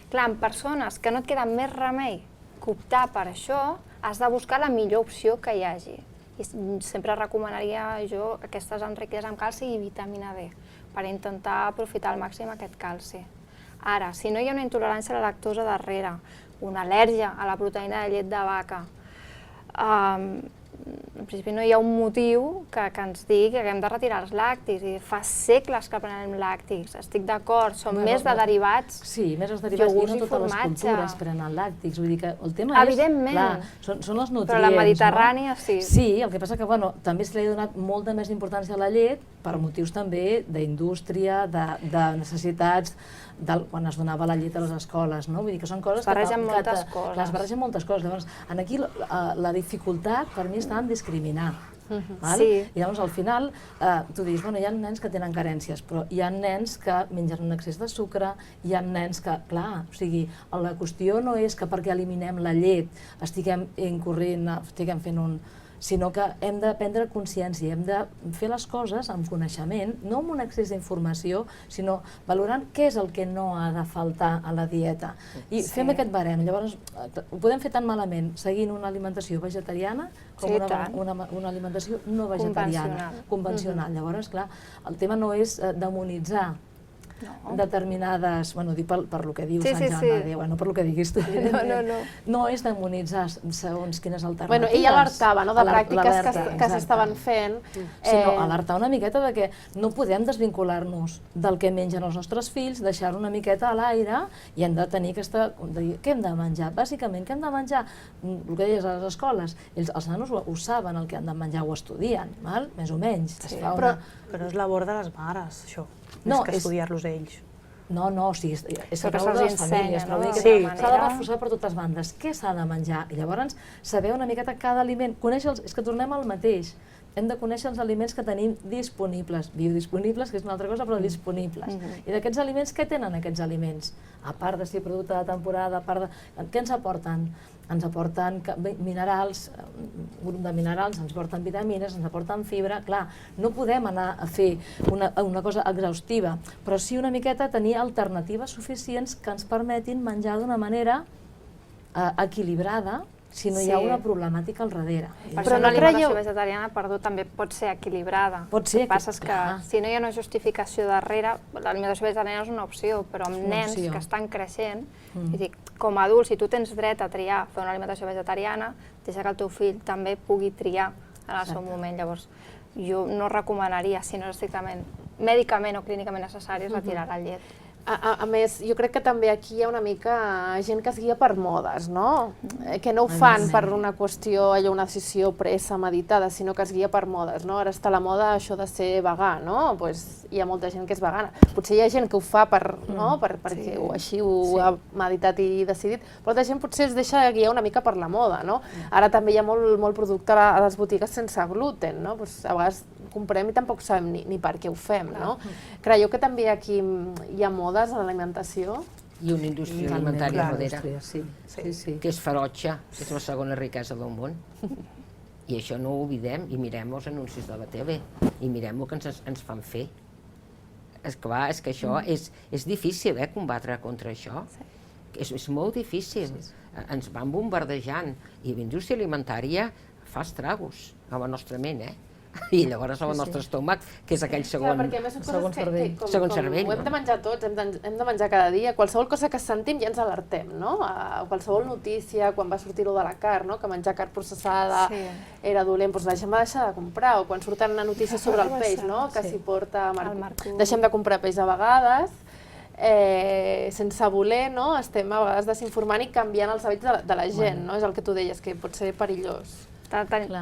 clar, en persones que no et queda més remei que optar per això, has de buscar la millor opció que hi hagi. I sempre recomanaria jo aquestes enriquides en calci i vitamina D, per intentar aprofitar al màxim aquest calci. Ara, si no hi ha una intolerància a la lactosa darrere, una al·lèrgia a la proteïna de llet de vaca, en principi no hi ha un motiu que ens digui que hem de retirar els làctics, i fa segles que prenem làctics, estic d'acord, són més de derivats, sí, més els derivats, i no totes les cultures prenen làctics, vull dir que el tema és, clar, són els nutrients, però la Mediterrània sí. Sí, el que passa que, bueno, també se li ha donat molta més importància a la llet per motius també d'indústria, de necessitats, quan es donava la llet a les escoles, no? Vull dir que són coses que... Es barregen moltes coses. Es barregen moltes coses. Llavors, aquí la dificultat per mi està en discriminar. I llavors al final tu dius, bueno, hi ha nens que tenen carències, però hi ha nens que mengen un excés de sucre, hi ha nens que, clar, o sigui, la qüestió no és que perquè eliminem la llet estiguem fent un... sinó que hem de prendre consciència, hem de fer les coses amb coneixement, no amb un excés d'informació, sinó valorant què és el que no ha de faltar a la dieta. I fem aquest barem. Llavors, ho podem fer tan malament seguint una alimentació vegetariana com una alimentació no vegetariana, convencional. Llavors, clar, el tema no és demonitzar determinades, bueno, dic per lo que diu Sant Joan de Déu, no per lo que diguis tu. No és demonitzar segons quines alternatives. Bueno, ell alertava de pràctiques que s'estaven fent. Sinó alertar una miqueta de que no podem desvincular-nos del que mengen els nostres fills, deixar-ho una miqueta a l'aire, i hem de tenir aquesta... Què hem de menjar? Bàsicament, què hem de menjar? El que deies a les escoles, els nanos ho saben el que han de menjar, ho estudien, més o menys. Però és labor de les mares, això. Més que estudiar-los ells. No, o sigui, és que cal de les famílies, però s'ha de reforçar per totes bandes. Què s'ha de menjar? I llavors saber una miqueta cada aliment, conèixer-los, és que tornem al mateix. hem de conèixer els aliments que tenim disponibles, biodisponibles, que és una altra cosa, però disponibles. I d'aquests aliments, què tenen aquests aliments? A part de ser producte de temporada, què ens aporten? Ens aporten minerals, grup de minerals, ens aporten vitamines, ens aporten fibra. Clar, no podem anar a fer una cosa exhaustiva, però sí una miqueta tenir alternatives suficients que ens permetin menjar d'una manera equilibrada, si no hi ha una problemàtica al darrere. Per això l'alimentació vegetariana, perdó, també pot ser equilibrada. Pot ser, el que passa és que si no hi ha una justificació darrere, l'alimentació vegetariana és una opció, però amb nens que estan creixent, com a adults, si tu tens dret a triar fer una alimentació vegetariana, deixa que el teu fill també pugui triar en el seu moment. Llavors, jo no recomanaria, si no és estrictament mèdicament o clínicament necessari, retirar la llet. A més, jo crec que també aquí hi ha una mica gent que es guia per modes, no? Que no ho fan per una qüestió, una decisió pressa, meditada, sinó que es guia per modes, no? Ara està la moda això de ser vegà, no? Pues hi ha molta gent que és vegana. Potser hi ha gent que ho fa perquè així ho ha meditat i decidit, però altra gent potser es deixa guiar una mica per la moda, no? Ara també hi ha molt producte a les botigues sense gluten, no? A vegades comprem i tampoc sabem ni per què ho fem, no? Creieu que també aquí hi ha modes a l'alimentació? I una indústria alimentària darrere, que és ferotge, que és la segona riquesa del món. I això no ho oblidem, i mirem els anuncis de la TV, i mirem el que ens fan fer. És que això és difícil, combatre contra això. És molt difícil. Ens van bombardejant, i la indústria alimentària fa estragos a la nostra ment, i llavors al nostre estómac, que és aquell segon cervell. Ho hem de menjar tots, hem de menjar cada dia. Qualsevol cosa que sentim ja ens alertem, no? Qualsevol notícia, quan va sortir-ho de la carn, que menjar carn processada era dolent, doncs deixem de deixar de comprar. O quan surten notícies sobre el peix, que s'hi porta mercuri. Deixem de comprar peix a vegades, sense voler, estem a vegades desinformant i canviant els hàbits de la gent, és el que tu deies, que pot ser perillós.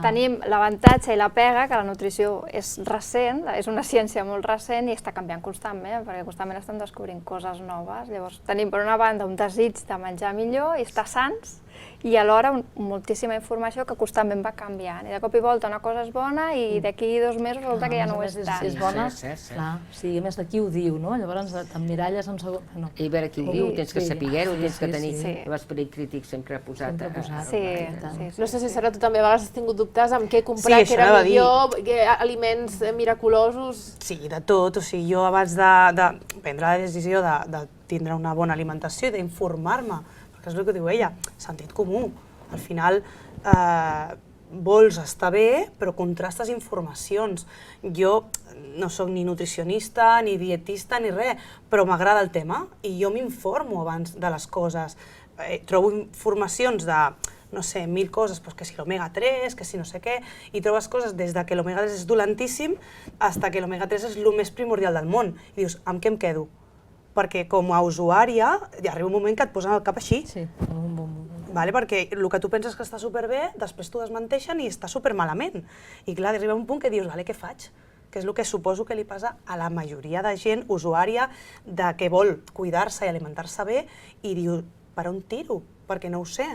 Tenim l'avantatge i la pega que la nutrició és recent, és una ciència molt recent i està canviant constantment, perquè constantment estem descobrint coses noves. Llavors tenim per una banda un desig de menjar millor i estar sans, i alhora moltíssima informació que constantment va canviant. I de cop i volta una cosa és bona i d'aquí 2 mesos resulta que ja no ho és tant. És bona, clar, sí, a més de qui ho diu, no? Llavors t'emmiralles en segon... I a veure qui ho diu, tens que saber-ho, tens que tenir l'esperit crític sempre posat. No sé si Sara, tu també a vegades has tingut dubtes amb què comprar, que era millor, aliments miraculosos... Sí, de tot. O sigui, jo abans de prendre la decisió de tindre una bona alimentació i d'informar-me, que és el que diu ella, sentit comú. Al final vols estar bé, però contrastes informacions. Jo no soc ni nutricionista, ni dietista, ni res, però m'agrada el tema i jo m'informo abans de les coses. Trobo informacions de, no sé, 1000 coses, que si l'omega-3, que si no sé què, i trobes coses des de que l'omega-3 és dolentíssim fins que l'omega-3 és el més primordial del món. I dius, amb què em quedo? Perquè com a usuària hi arriba un moment que et posen el cap així. Sí, perquè el que tu penses que està superbé, després t'ho desmenteixen i està supermalament. I clar, arriba un punt que dius, què faig? Que és el que suposo que li passa a la majoria de gent usuària que vol cuidar-se i alimentar-se bé i diu, per on tiro? Perquè no ho sé.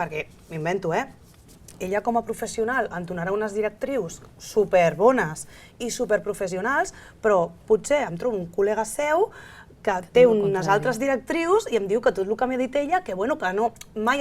Perquè, m'invento, ella com a professional em donarà unes directrius superbones i superprofessionals, però potser em trobo un col·lega seu que té unes altres directrius i em diu que tot el que m'ha dit ella, que mai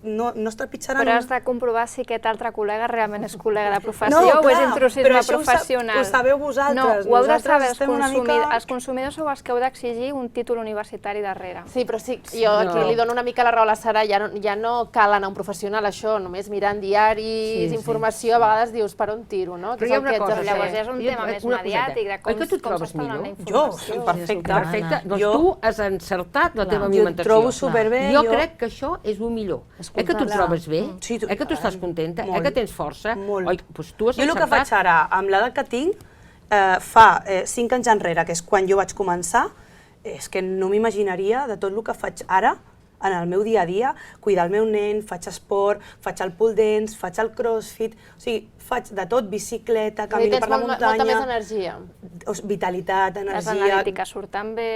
no es trepitjarà... Però has de comprovar si aquest altre col·lega realment és col·lega de professió o és intrusisme professional. Ho sabeu vosaltres. No, ho heu de saber els consumidors o els que heu d'exigir un títol universitari darrere. Sí, però sí, jo aquí li dono una mica la raó a la Sara, ja no cal anar a un professional, això, només mirant diaris, informació, a vegades dius per on tiro, no? Però hi ha una cosa, llavors és un tema més mediàtic de com s'està donant la informació. Jo, perfecte. Doncs tu has encertat la teva alimentació. Jo trobo superbé. Jo crec que això és el millor. Que tu et trobes bé, que tu estàs contenta, que tens força. Molt. Tu has encertat. Jo el que faig ara, amb l'edat que tinc, fa 5 anys enrere, que és quan jo vaig començar, és que no m'imaginaria de tot el que faig ara, en el meu dia a dia, cuidar el meu nen, faig esport, faig el pole dance, faig el crossfit, o sigui, faig de tot, bicicleta, camino per la muntanya... Molta més energia. vitalitat, Les energia... analítiques surten bé...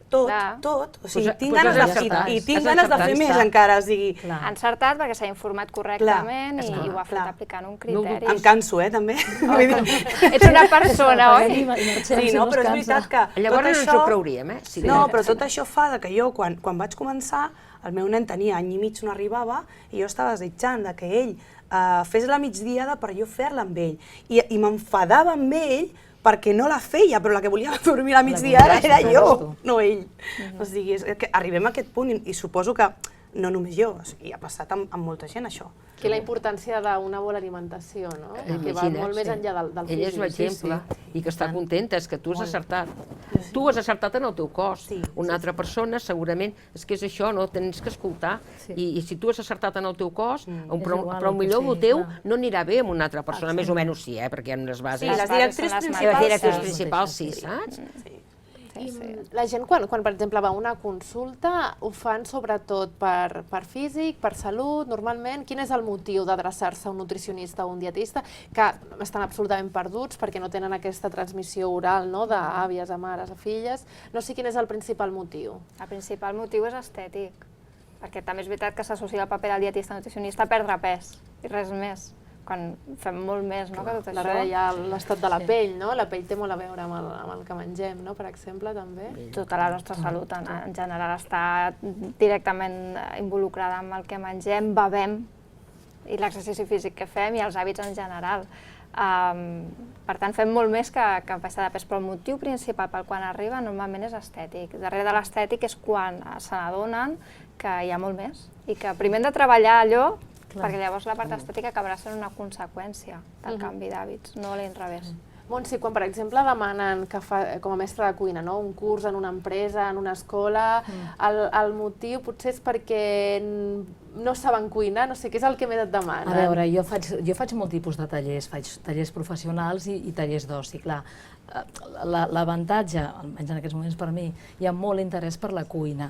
Tot. O sigui, tinc Pues ganes has de encertat. i tinc Has ganes de fer encertat. més encara, o sigui... Clar. Ha encertat perquè s'ha informat correctament i ho ha fet clar. aplicant un No, criteri. Em canso, també. Vull dir- Ets una persona, oi? I marxem, Sí, si no, es però és cansa. veritat que Llavors tot no ens això... ho creuríem, eh? Sí. No, però tot això fa que jo, quan vaig començar, el meu nen tenia any i mig, no arribava, i jo estava desitjant que ell fes la migdiada per jo fer-la amb ell. I m'enfadava amb ell perquè no la feia, però la que volia dormir a la migdiada era jo, no ell. O sigui, és que arribem a aquest punt i suposo que no només jo, o sigui, ha passat amb molta gent això. Aquí la importància d'una bona alimentació, no? Que va Imagina't, molt més sí. enllà del Ella és físic. l'exemple i que està contenta, és que tu has acertat. Tu has acertat en el teu cos. Una altra persona segurament, és que és això, no? Tens que escoltar. I si tu has acertat en el teu cos, però millor el teu no anirà bé amb una altra persona, més o menys sí, perquè hi ha unes bases. Sí, les directrius són les principals... Les directrius sí. principals sí, saps? I la gent, quan, per exemple, va a una consulta, ho fan sobretot per físic, per salut, normalment. Quin és el motiu d'adreçar-se a un nutricionista o un dietista, que estan absolutament perduts perquè no tenen aquesta transmissió oral, no?, d'àvies a mares a filles? No sé quin és el principal motiu. El principal motiu és estètic, perquè també és veritat que s'associa el paper del dietista nutricionista a perdre pes, i res més, quan fem molt més, no?, que tot això. Darrere hi ha l'estat de la pell, no? La pell té molt a veure amb el que mengem, no?, per exemple, també. Tota la nostra salut en general està directament involucrada amb el que mengem, bevem, i l'exercici físic que fem i els hàbits en general. Per tant, fem molt més que baixar de pes, però el motiu principal pel qual arriba normalment és estètic. Darrere de l'estètic és quan se n'adonen que hi ha molt més i que primer hem de treballar allò, perquè llavors la part estètica acabarà sent una conseqüència del canvi d'hàbits, no a l'inrevés. Montse, quan per exemple demanen que com a mestre de cuina, no?, un curs en una empresa, en una escola, el motiu potser és perquè no saben cuinar, no sé, què és el que més et demanen? A veure, jo faig molt tipus de tallers, faig tallers professionals i tallers d'oci, clar. L'avantatge, almenys en aquests moments per mi, hi ha molt interès per la cuina.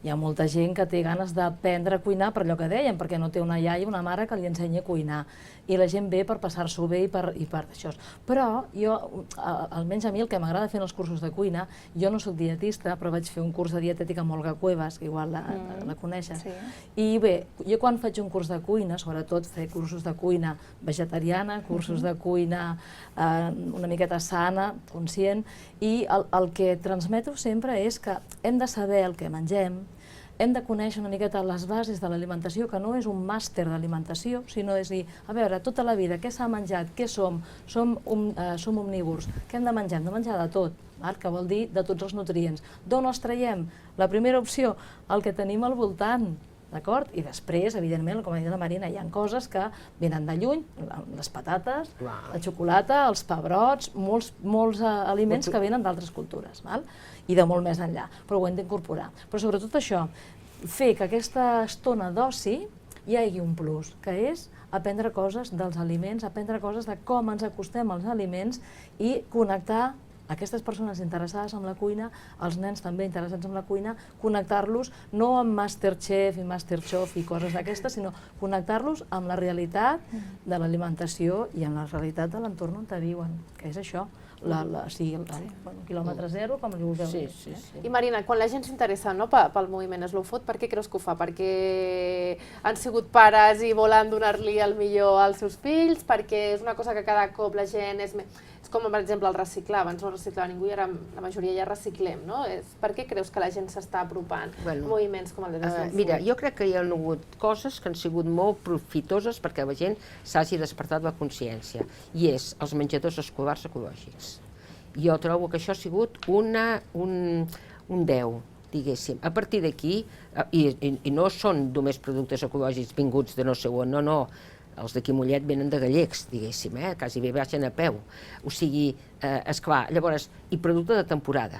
Hi ha molta gent que té ganes d'aprendre a cuinar per allò que dèiem, perquè no té una iaia, una mare que li ensenyi a cuinar. I la gent ve per passar-s'ho bé i per això. Però jo, almenys a mi el que m'agrada fer en els cursos de cuina, jo no soc dietista, però vaig fer un curs de dietètica amb Olga Cuevas, que igual la coneixes. I bé, jo quan faig un curs de cuina, sobretot fer cursos de cuina vegetariana, cursos de cuina una miqueta sana, conscient, i el que transmeto sempre és que hem de saber el que mengem, hem de conèixer una miqueta les bases de l'alimentació, que no és un màster d'alimentació, sinó és dir, a veure, tota la vida, què s'ha menjat, què som? Som omnívors, què hem de menjar? Hem de menjar de tot, que vol dir de tots els nutrients. D'on els traiem? La primera opció, el que tenim al voltant, d'acord? I després, evidentment, com ha dit la Marina, hi ha coses que venen de lluny, les patates, la xocolata, els pebrots, molts aliments que venen d'altres cultures, i de molt més enllà, però ho hem d'incorporar. Però sobretot això, fer que aquesta estona d'oci hi hagi un plus, que és aprendre coses dels aliments, aprendre coses de com ens acostem als aliments i connectar aquestes persones interessades en la cuina, els nens també interessats en la cuina, connectar-los no amb Masterchef i Masterchef i coses d'aquestes, sinó connectar-los amb la realitat de l'alimentació i amb la realitat de l'entorn on viuen, que és això, quilòmetre zero, com li vulgueu dir. I Marina, quan la gent s'interessa pel moviment Slow Food, per què creus que ho fa? Perquè han sigut pares i volen donar-li el millor als seus fills? Perquè és una cosa que cada cop la gent és com, per exemple, el reciclar. Abans no reciclava ningú i ara la majoria ja reciclem, no? Per què creus que la gent s'està apropant a moviments com el de Slow Food? Mira, jo crec que hi ha hagut coses que han sigut molt profitoses perquè la gent s'hagi despertat la consciència, i és els menjadors escolars ecològics. Jo trobo que això ha sigut un 10, diguéssim. A partir d'aquí, i no són només productes ecològics vinguts de no sé on, no, els d'aquí Mollet venen de gallecs, diguéssim, quasi bé baixen a peu. O sigui, esclar, llavors, i producte de temporada,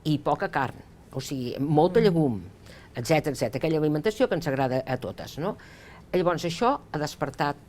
i poca carn, o sigui, molta llegum, etc. Aquella alimentació que ens agrada a totes, no? Llavors, això ha despertat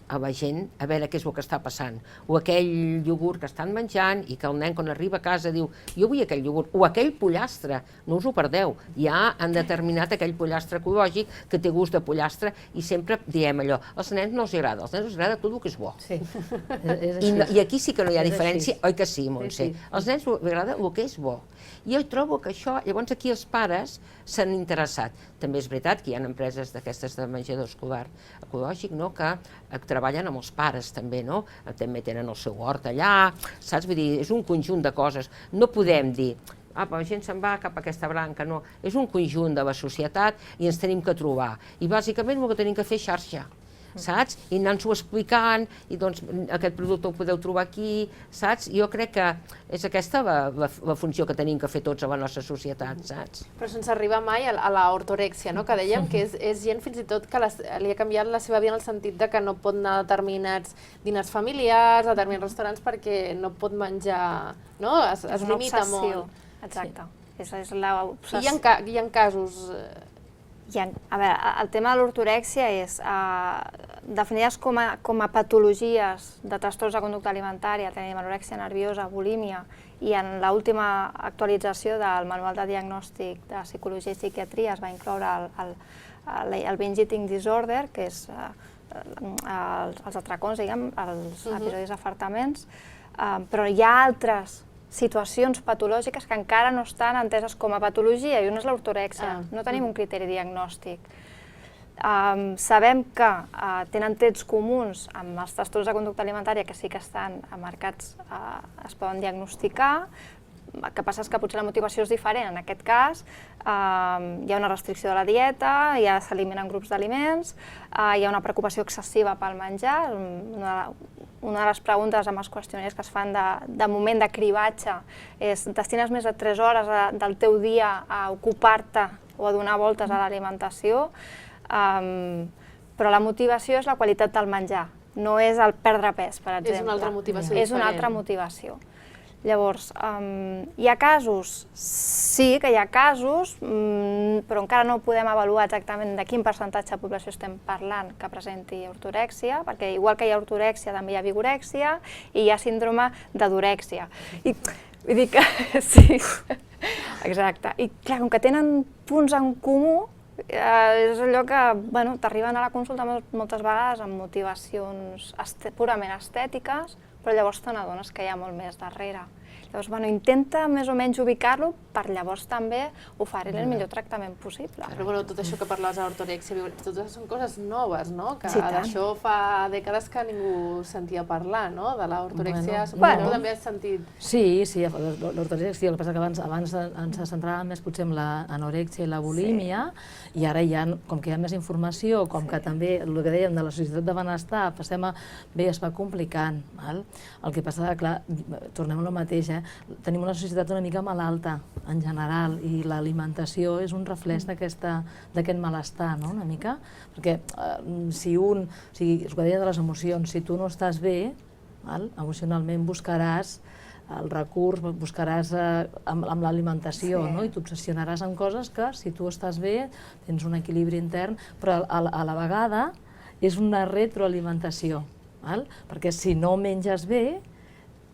a la gent a veure què és el que està passant. O aquell iogurt que estan menjant i que el nen quan arriba a casa diu jo vull aquell iogurt, o aquell pollastre, no us ho perdeu, ja han determinat aquell pollastre ecològic que té gust de pollastre i sempre diem allò, als nens no els agrada, als nens els agrada tot el que és bo. Sí, és així. I aquí sí que no hi ha És diferència, així. oi que sí, Montse? Sí. Als nens els agrada el que és bo. I jo trobo que això, llavors aquí els pares s'han interessat. També és veritat que hi ha empreses d'aquestes de menjador escolar ecològic, no?, que treballen amb els pares també, no? També tenen el seu hort allà, saps? Vull dir, és un conjunt de coses. No podem dir la gent se'n va cap a aquesta branca, no. És un conjunt de la societat i ens tenim que trobar. I bàsicament el que tenim que fer és xarxa, saps? I anar-nos-ho explicant, i doncs aquest producte el podeu trobar aquí, saps? Jo crec que és aquesta la funció que tenim que fer tots a la nostra societat, saps? Però sense arribar mai a la ortorèxia, no? Que dèiem que és gent fins i tot que li ha canviat la seva vida en el sentit de que no pot anar a determinats dinars familiars, a determinats restaurants perquè no pot menjar, no? Es limita molt. Exacte. És l'obsessió. I hi ha casos... A veure, el tema de l'ortorèxia és definides com a patologies de trastorns de conducta alimentària, tenim anorèxia nerviosa, bulímia, i en l'última actualització del Manual de Diagnòstic de Psicologia i Psiquiatria es va incloure el binge eating disorder, que és els atracons, diguem, els episodis d'afartaments, però hi ha altres situacions patològiques que encara no estan enteses com a patologia, i una és l'ortorèxia. No tenim un criteri diagnòstic. Sabem que tenen trets comuns amb els trastorns de conducta alimentària que sí que estan marcats, es poden diagnosticar. El que passa és que potser la motivació és diferent. En aquest cas, hi ha una restricció de la dieta, ja s'eliminen grups d'aliments, hi ha una preocupació excessiva pel menjar. Una de les preguntes amb els qüestionaris que es fan de moment de cribatge és: destines més de 3 hores del teu dia a ocupar-te o a donar voltes a l'alimentació? Però la motivació és la qualitat del menjar, no és el perdre pes, per exemple. És una altra motivació diferent. És una altra motivació. Llavors, hi ha casos? Sí que hi ha casos, però encara no podem avaluar exactament de quin percentatge de població estem parlant que presenti ortorèxia, perquè igual que hi ha ortorèxia també hi ha vigorèxia i hi ha síndrome d'adorèxia. Vull dir que sí, exacte. I clar, com que tenen punts en comú, és allò que t'arriben a la consulta moltes vegades amb motivacions purament estètiques, però llavors te n'adones que hi ha molt més darrere. Llavors, intenta més o menys ubicar-lo per llavors també oferir-li el millor tractament possible. Però tot això que parlaves d'ortorèxia, totes són coses noves, no? Que Sí, tant. d'això fa dècades que ningú sentia parlar, no? De l'ortorèxia, Bueno, tu també has sentit... Sí, l'ortorèxia, el que passa que abans ens centràvem més potser en l'anorèxia i la bulímia, i ara com que hi ha més informació, com que també, el que dèiem de la societat de benestar, es va complicant. El que passa, clar, tornem a lo mateix, tenim una societat una mica malalta, en general, i l'alimentació és un reflex d'aquest malestar, no?, una mica, perquè si el que deia de les emocions, si tu no estàs bé, emocionalment buscaràs el recurs, buscaràs amb l'alimentació, i t'obsessionaràs amb coses que, si tu estàs bé, tens un equilibri intern, però a la vegada és una retroalimentació, perquè si no menges bé,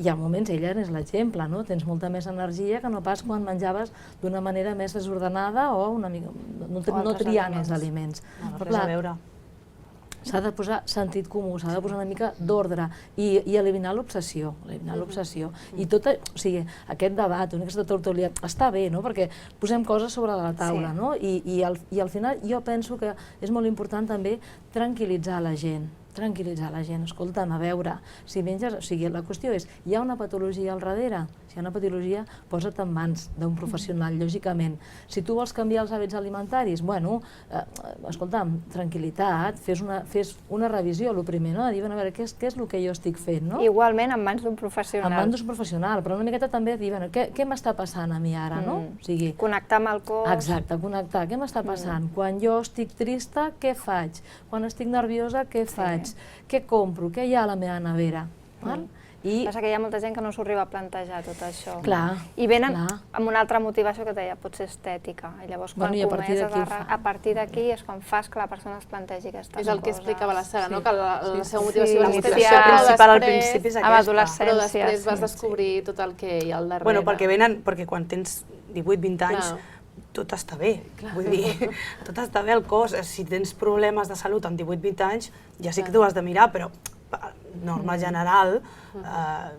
hi ha moments, ella és l'exemple, tens molta més energia que no pas quan menjaves d'una manera més desordenada o una mica no triant els aliments. Res a veure. S'ha de posar sentit comú, s'ha de posar una mica d'ordre i eliminar l'obsessió. I tot, o sigui, aquest debat, aquesta tertúlia, està bé, perquè posem coses sobre la taula, i al final jo penso que és molt important també tranquil·litzar la gent. Escolta'm, a veure, si menges... O sigui, la qüestió és, hi ha una patologia al darrere? Si hi ha una patologia, posa't en mans d'un professional, lògicament. Si tu vols canviar els hàbits alimentaris, escolta'm, tranquil·litat, fes una revisió, el primer, no? De dir, a veure, què és el que jo estic fent, no? Igualment en mans d'un professional. En mans d'un professional, però una miqueta també dir, què m'està passant a mi ara, no? Connectar amb el cos. Exacte, connectar. Què m'està passant? Quan jo estic trista, què faig? Quan estic nerviosa, què faig? Què compro? Què hi ha a la meva nevera? Passa que hi ha molta gent que no s'ho arriba a plantejar tot això. Clar, I venen clar. amb una altra motivació que et deia, potser estètica. I llavors quan I a partir comences d'aquí ho fa. a partir d'aquí és quan fas que la persona es plantegi aquestes coses. És el que explicava la Sara, no? Que la seva Sí, motivació la és motivació estètica, però principal al després- principi és amb aquesta. adolescència. Però després vas sí. descobrir tot el que hi ha al darrere. Bueno, perquè quan tens 18-20 anys, Clar. tot està bé. Vull dir, tot està bé al cos. Si tens problemes de salut amb 18-20 anys, ja sí que t'ho has de mirar, però norma general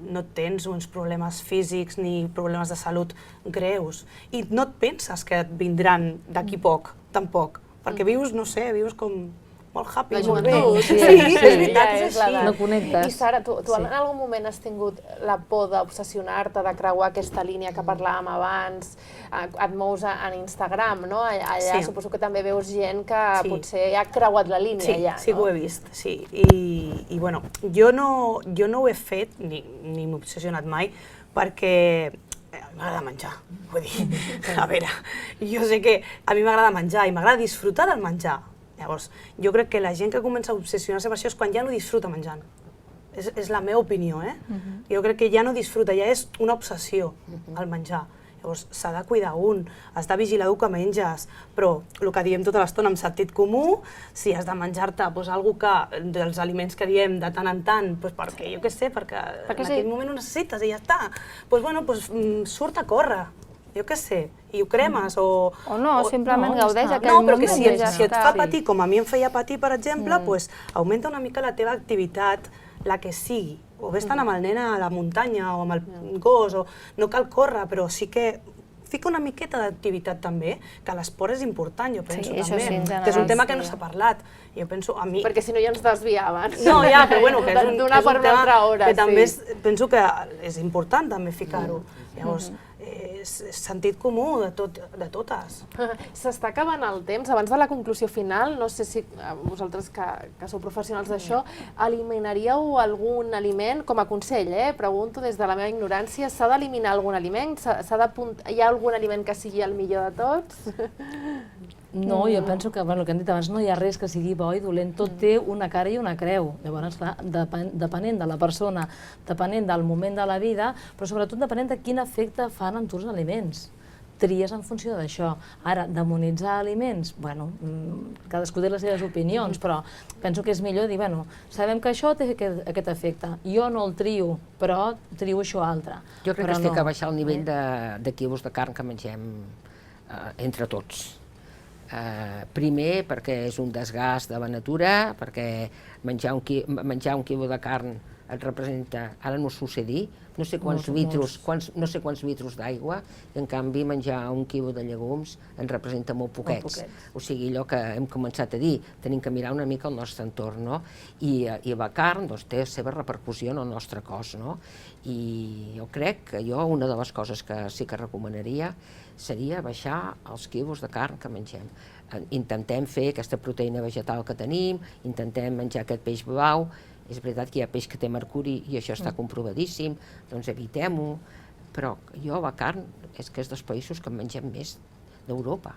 no tens uns problemes físics ni problemes de salut greus. I no et penses que et vindran d'aquí poc, tampoc. Perquè vius, no sé, vius com molt happy, La molt bé. joventut. Sí, Sí, és veritat, ja és és l'edat. així. No connectes. I Sara, tu Sí. en algun moment has tingut la por d'obsessionar-te, de creuar aquesta línia que parlàvem abans, et mous en Instagram, no? Allà Sí. suposo que també veus gent que Sí. potser ha creuat la línia Sí, ja, sí que no? ho he vist, sí. I bueno, jo no ho he fet, ni m'he obsessionat mai, perquè a mi m'agrada menjar. Vull dir, a veure, jo sé que a mi m'agrada menjar i m'agrada disfrutar del menjar. Llavors, jo crec que la gent que comença a obsessionar-se amb això és quan ja no disfruta menjant. És la meva opinió, eh? Jo crec que ja no disfruta, ja és una obsessió el menjar. Llavors, s'ha de cuidar un, has de vigilar el que menges, però el que diem tota l'estona amb sentit comú, si has de menjar-te algú dels aliments que diem de tant en tant, perquè, jo què sé, perquè en aquell moment ho necessites i ja està. Surt a córrer, jo què sé, i ho cremes o no, simplement gaudeix aquell no, però moment que si i ja et està. fa patir, com a mi em feia patir, per exemple, augmenta una mica la teva activitat, la que sigui. O bé estan amb el nen a la muntanya o amb el gos, o no cal córrer, però sí que fica una miqueta d'activitat també, que l'esport és important, jo penso això també, sí, en que és un general, tema que sí. no s'ha parlat. Jo penso, a mi... Perquè si no ja ens desviaven. No, ja, però bueno, que és un D'una per una altra tema hora, que també sí. penso que és important també ficar-ho. Llavors, és sentit comú de totes. S'està acabant el temps. Abans de la conclusió final, no sé si vosaltres que sou professionals d'això, eliminaríeu algun aliment, com a consell, pregunto des de la meva ignorància, s'ha d'eliminar algun aliment? Hi ha algun aliment que sigui el millor de tots? No, jo penso que, bueno, el que hem dit abans, no hi ha res que sigui bo i dolent, tot té una cara i una creu. Llavors, clar, depenent de la persona, depenent del moment de la vida, però sobretot depenent de quin efecte fan en tu els aliments. Tries en funció d'això. Ara, demonitzar aliments, bueno, cadascú té les seves opinions, però penso que és millor dir, bueno, sabem que això té aquest efecte, jo no el trio, però trio això altre. Jo crec Però que es té no. que baixar el nivell de quilos de carn que mengem entre tots. Primer, perquè és un desgast de la natura, perquè menjar un quilo de carn et representa, ara no s'ho sé dir, no sé quants litros d'aigua, i en canvi menjar un quilo de llegums en representa molt poquets. O sigui, allò que hem començat a dir, tenim que mirar una mica el nostre entorn, no? I la carn doncs, té la seva repercussió en el nostre cos, no? I jo crec que una de les coses que sí que recomanaria seria baixar els quilos de carn que mengem. Intentem fer aquesta proteïna vegetal que tenim, intentem menjar aquest peix blau. És veritat que hi ha peix que té mercuri i això està comprovadíssim, doncs evitem-ho. Però jo la carn és que és dels països que en mengem més d'Europa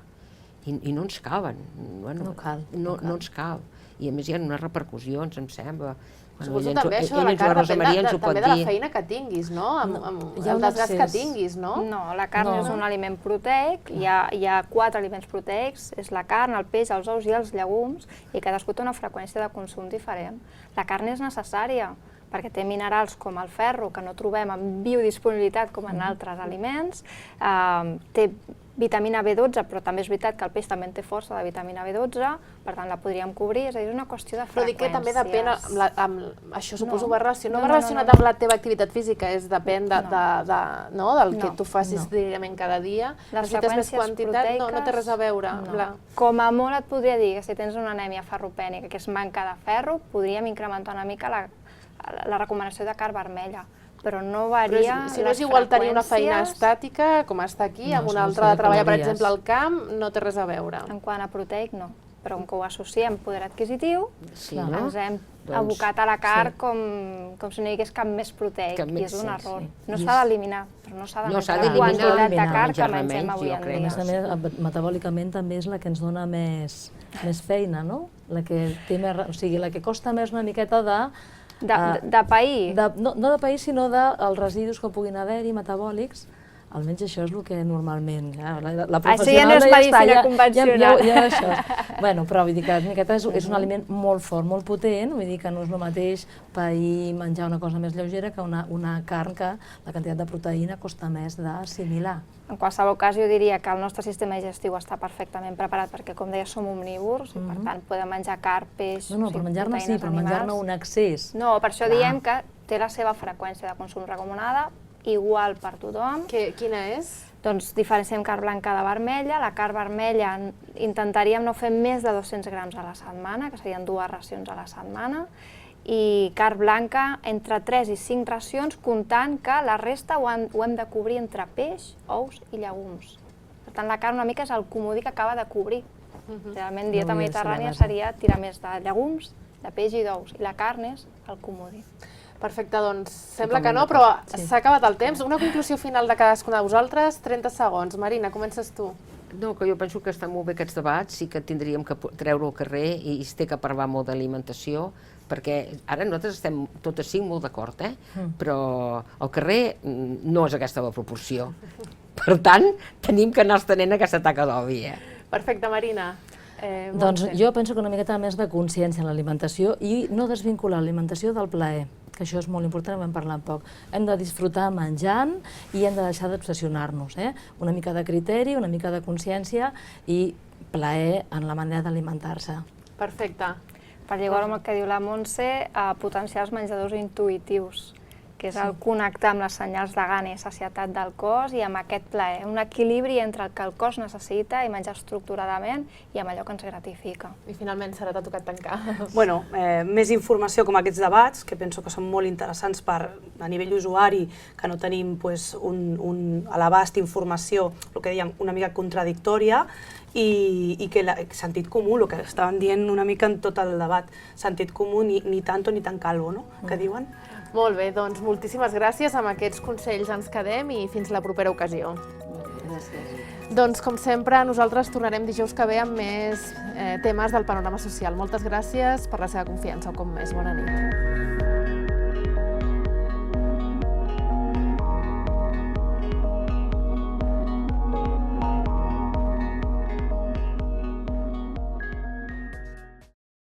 i no ens caben. No cal. No ens cal. I a més hi ha unes repercussions, em sembla. Suposo també això de la carn depèn també de la feina que tinguis, no? Amb el desgast que tinguis, no? No, la carn és un aliment proteic, hi ha 4 aliments proteics, és la carn, el peix, els ous i els llegums, i cadascú té una freqüència de consum diferent. La carn és necessària, perquè té minerals com el ferro, que no trobem en biodisponibilitat com en altres aliments, té vitamina B12, però també és veritat que el peix també en té força de vitamina B12, per tant la podríem cobrir, és a dir, és una qüestió de freqüències. Però dic que també depèn, això suposo va relacionat amb la teva activitat física, depèn del que tu facis diàriament cada dia. Les Necessites més freqüències quantitat? No té res a veure. Com a molt et podria dir que si tens una anèmia ferropènica, que és manca de ferro, podríem incrementar una mica la recomanació de carn vermella, però no varia. Si no és igual tenir una feina estàtica, com està aquí, amb una altra de treballar, per exemple, al camp, no té res a veure. En quant a proteic, no. Però com que ho associem amb poder adquisitiu, ens hem abocat a la carn com si no hi hagués cap més proteic, i és un error. No s'ha d'eliminar, però no s'ha de menjar la quantitat de carn que mengem avui en dia. A més, metabòlicament també és la que ens dona més feina, no? La que té més, o sigui, la que costa més una miqueta de De pair? No de pair, sinó dels residus que puguin haver-hi, metabòlics. Almenys això és el que normalment... La Això ja no és medicina convencional. Ja això. Bueno, però vull dir que una miqueta és un aliment molt fort, molt potent, vull dir que no és el mateix pair menjar una cosa més lleugera que una carn que la quantitat de proteïna costa més d'assimilar. En qualsevol cas, jo diria que el nostre sistema digestiu està perfectament preparat perquè, com deia, som omnívors i, per tant, podem menjar carn, peix, No, per menjar-ne sí, però menjar-ne un excés. No, per això diem que té la seva freqüència de consum recomanada, igual per tothom. Quina és? Doncs diferenciem carn blanca de vermella. La carn vermella intentaríem no fer més de 200 grams a la setmana, que serien 2 racions a la setmana, i carn blanca entre 3 i 5 racions, comptant que la resta ho hem de cobrir entre peix, ous i llegums. Per tant, la carn una mica és el comodí que acaba de cobrir. Realment, dieta mediterrània seria tirar més de llegums, de peix i d'ous, i la carn és el comodí. Perfecte, doncs sembla que no, però s'ha acabat el temps. Una conclusió final de cadascuna de vosaltres, 30 segons. Marina, comences tu. No, que jo penso que estan molt bé aquests debats, sí que tindríem que treure al carrer i es té que parlar molt d'alimentació, perquè ara nosaltres estem totes 5 molt d'acord, però al carrer no és aquesta la proporció. Per tant, tenim que anar estenent aquesta taca d'oli. Perfecte, Marina. Doncs jo penso que una miqueta més de consciència en l'alimentació i no desvincular l'alimentació del plaer, que això és molt important, ho hem parlat poc. Hem de disfrutar menjant i hem de deixar d'obsessionar-nos. Una mica de criteri, una mica de consciència i plaer en la manera d'alimentar-se. Perfecte. Per lligar-ho amb el que diu la Montse, potenciar els menjadors intuïtius, que és el connectar amb les senyals de gana i sacietat del cos i amb aquest plaer, un equilibri entre el que el cos necessita i menjar estructuradament i amb allò que ens gratifica. I finalment, Sara, t'ha tocat tancar. Bueno, més informació com aquests debats, que penso que són molt interessants a nivell usuari, que no tenim a l'abast informació, el que dèiem, una mica contradictòria, i que sentit comú, el que estaven dient una mica en tot el debat, sentit comú ni tanto ni tan calvo, no?, que diuen. Molt bé, doncs moltíssimes gràcies. Amb aquests consells ens quedem i fins la propera ocasió. Gràcies. Doncs, com sempre, nosaltres tornarem dijous que ve amb més temes del panorama social. Moltes gràcies per la seva confiança un cop més. Bona nit.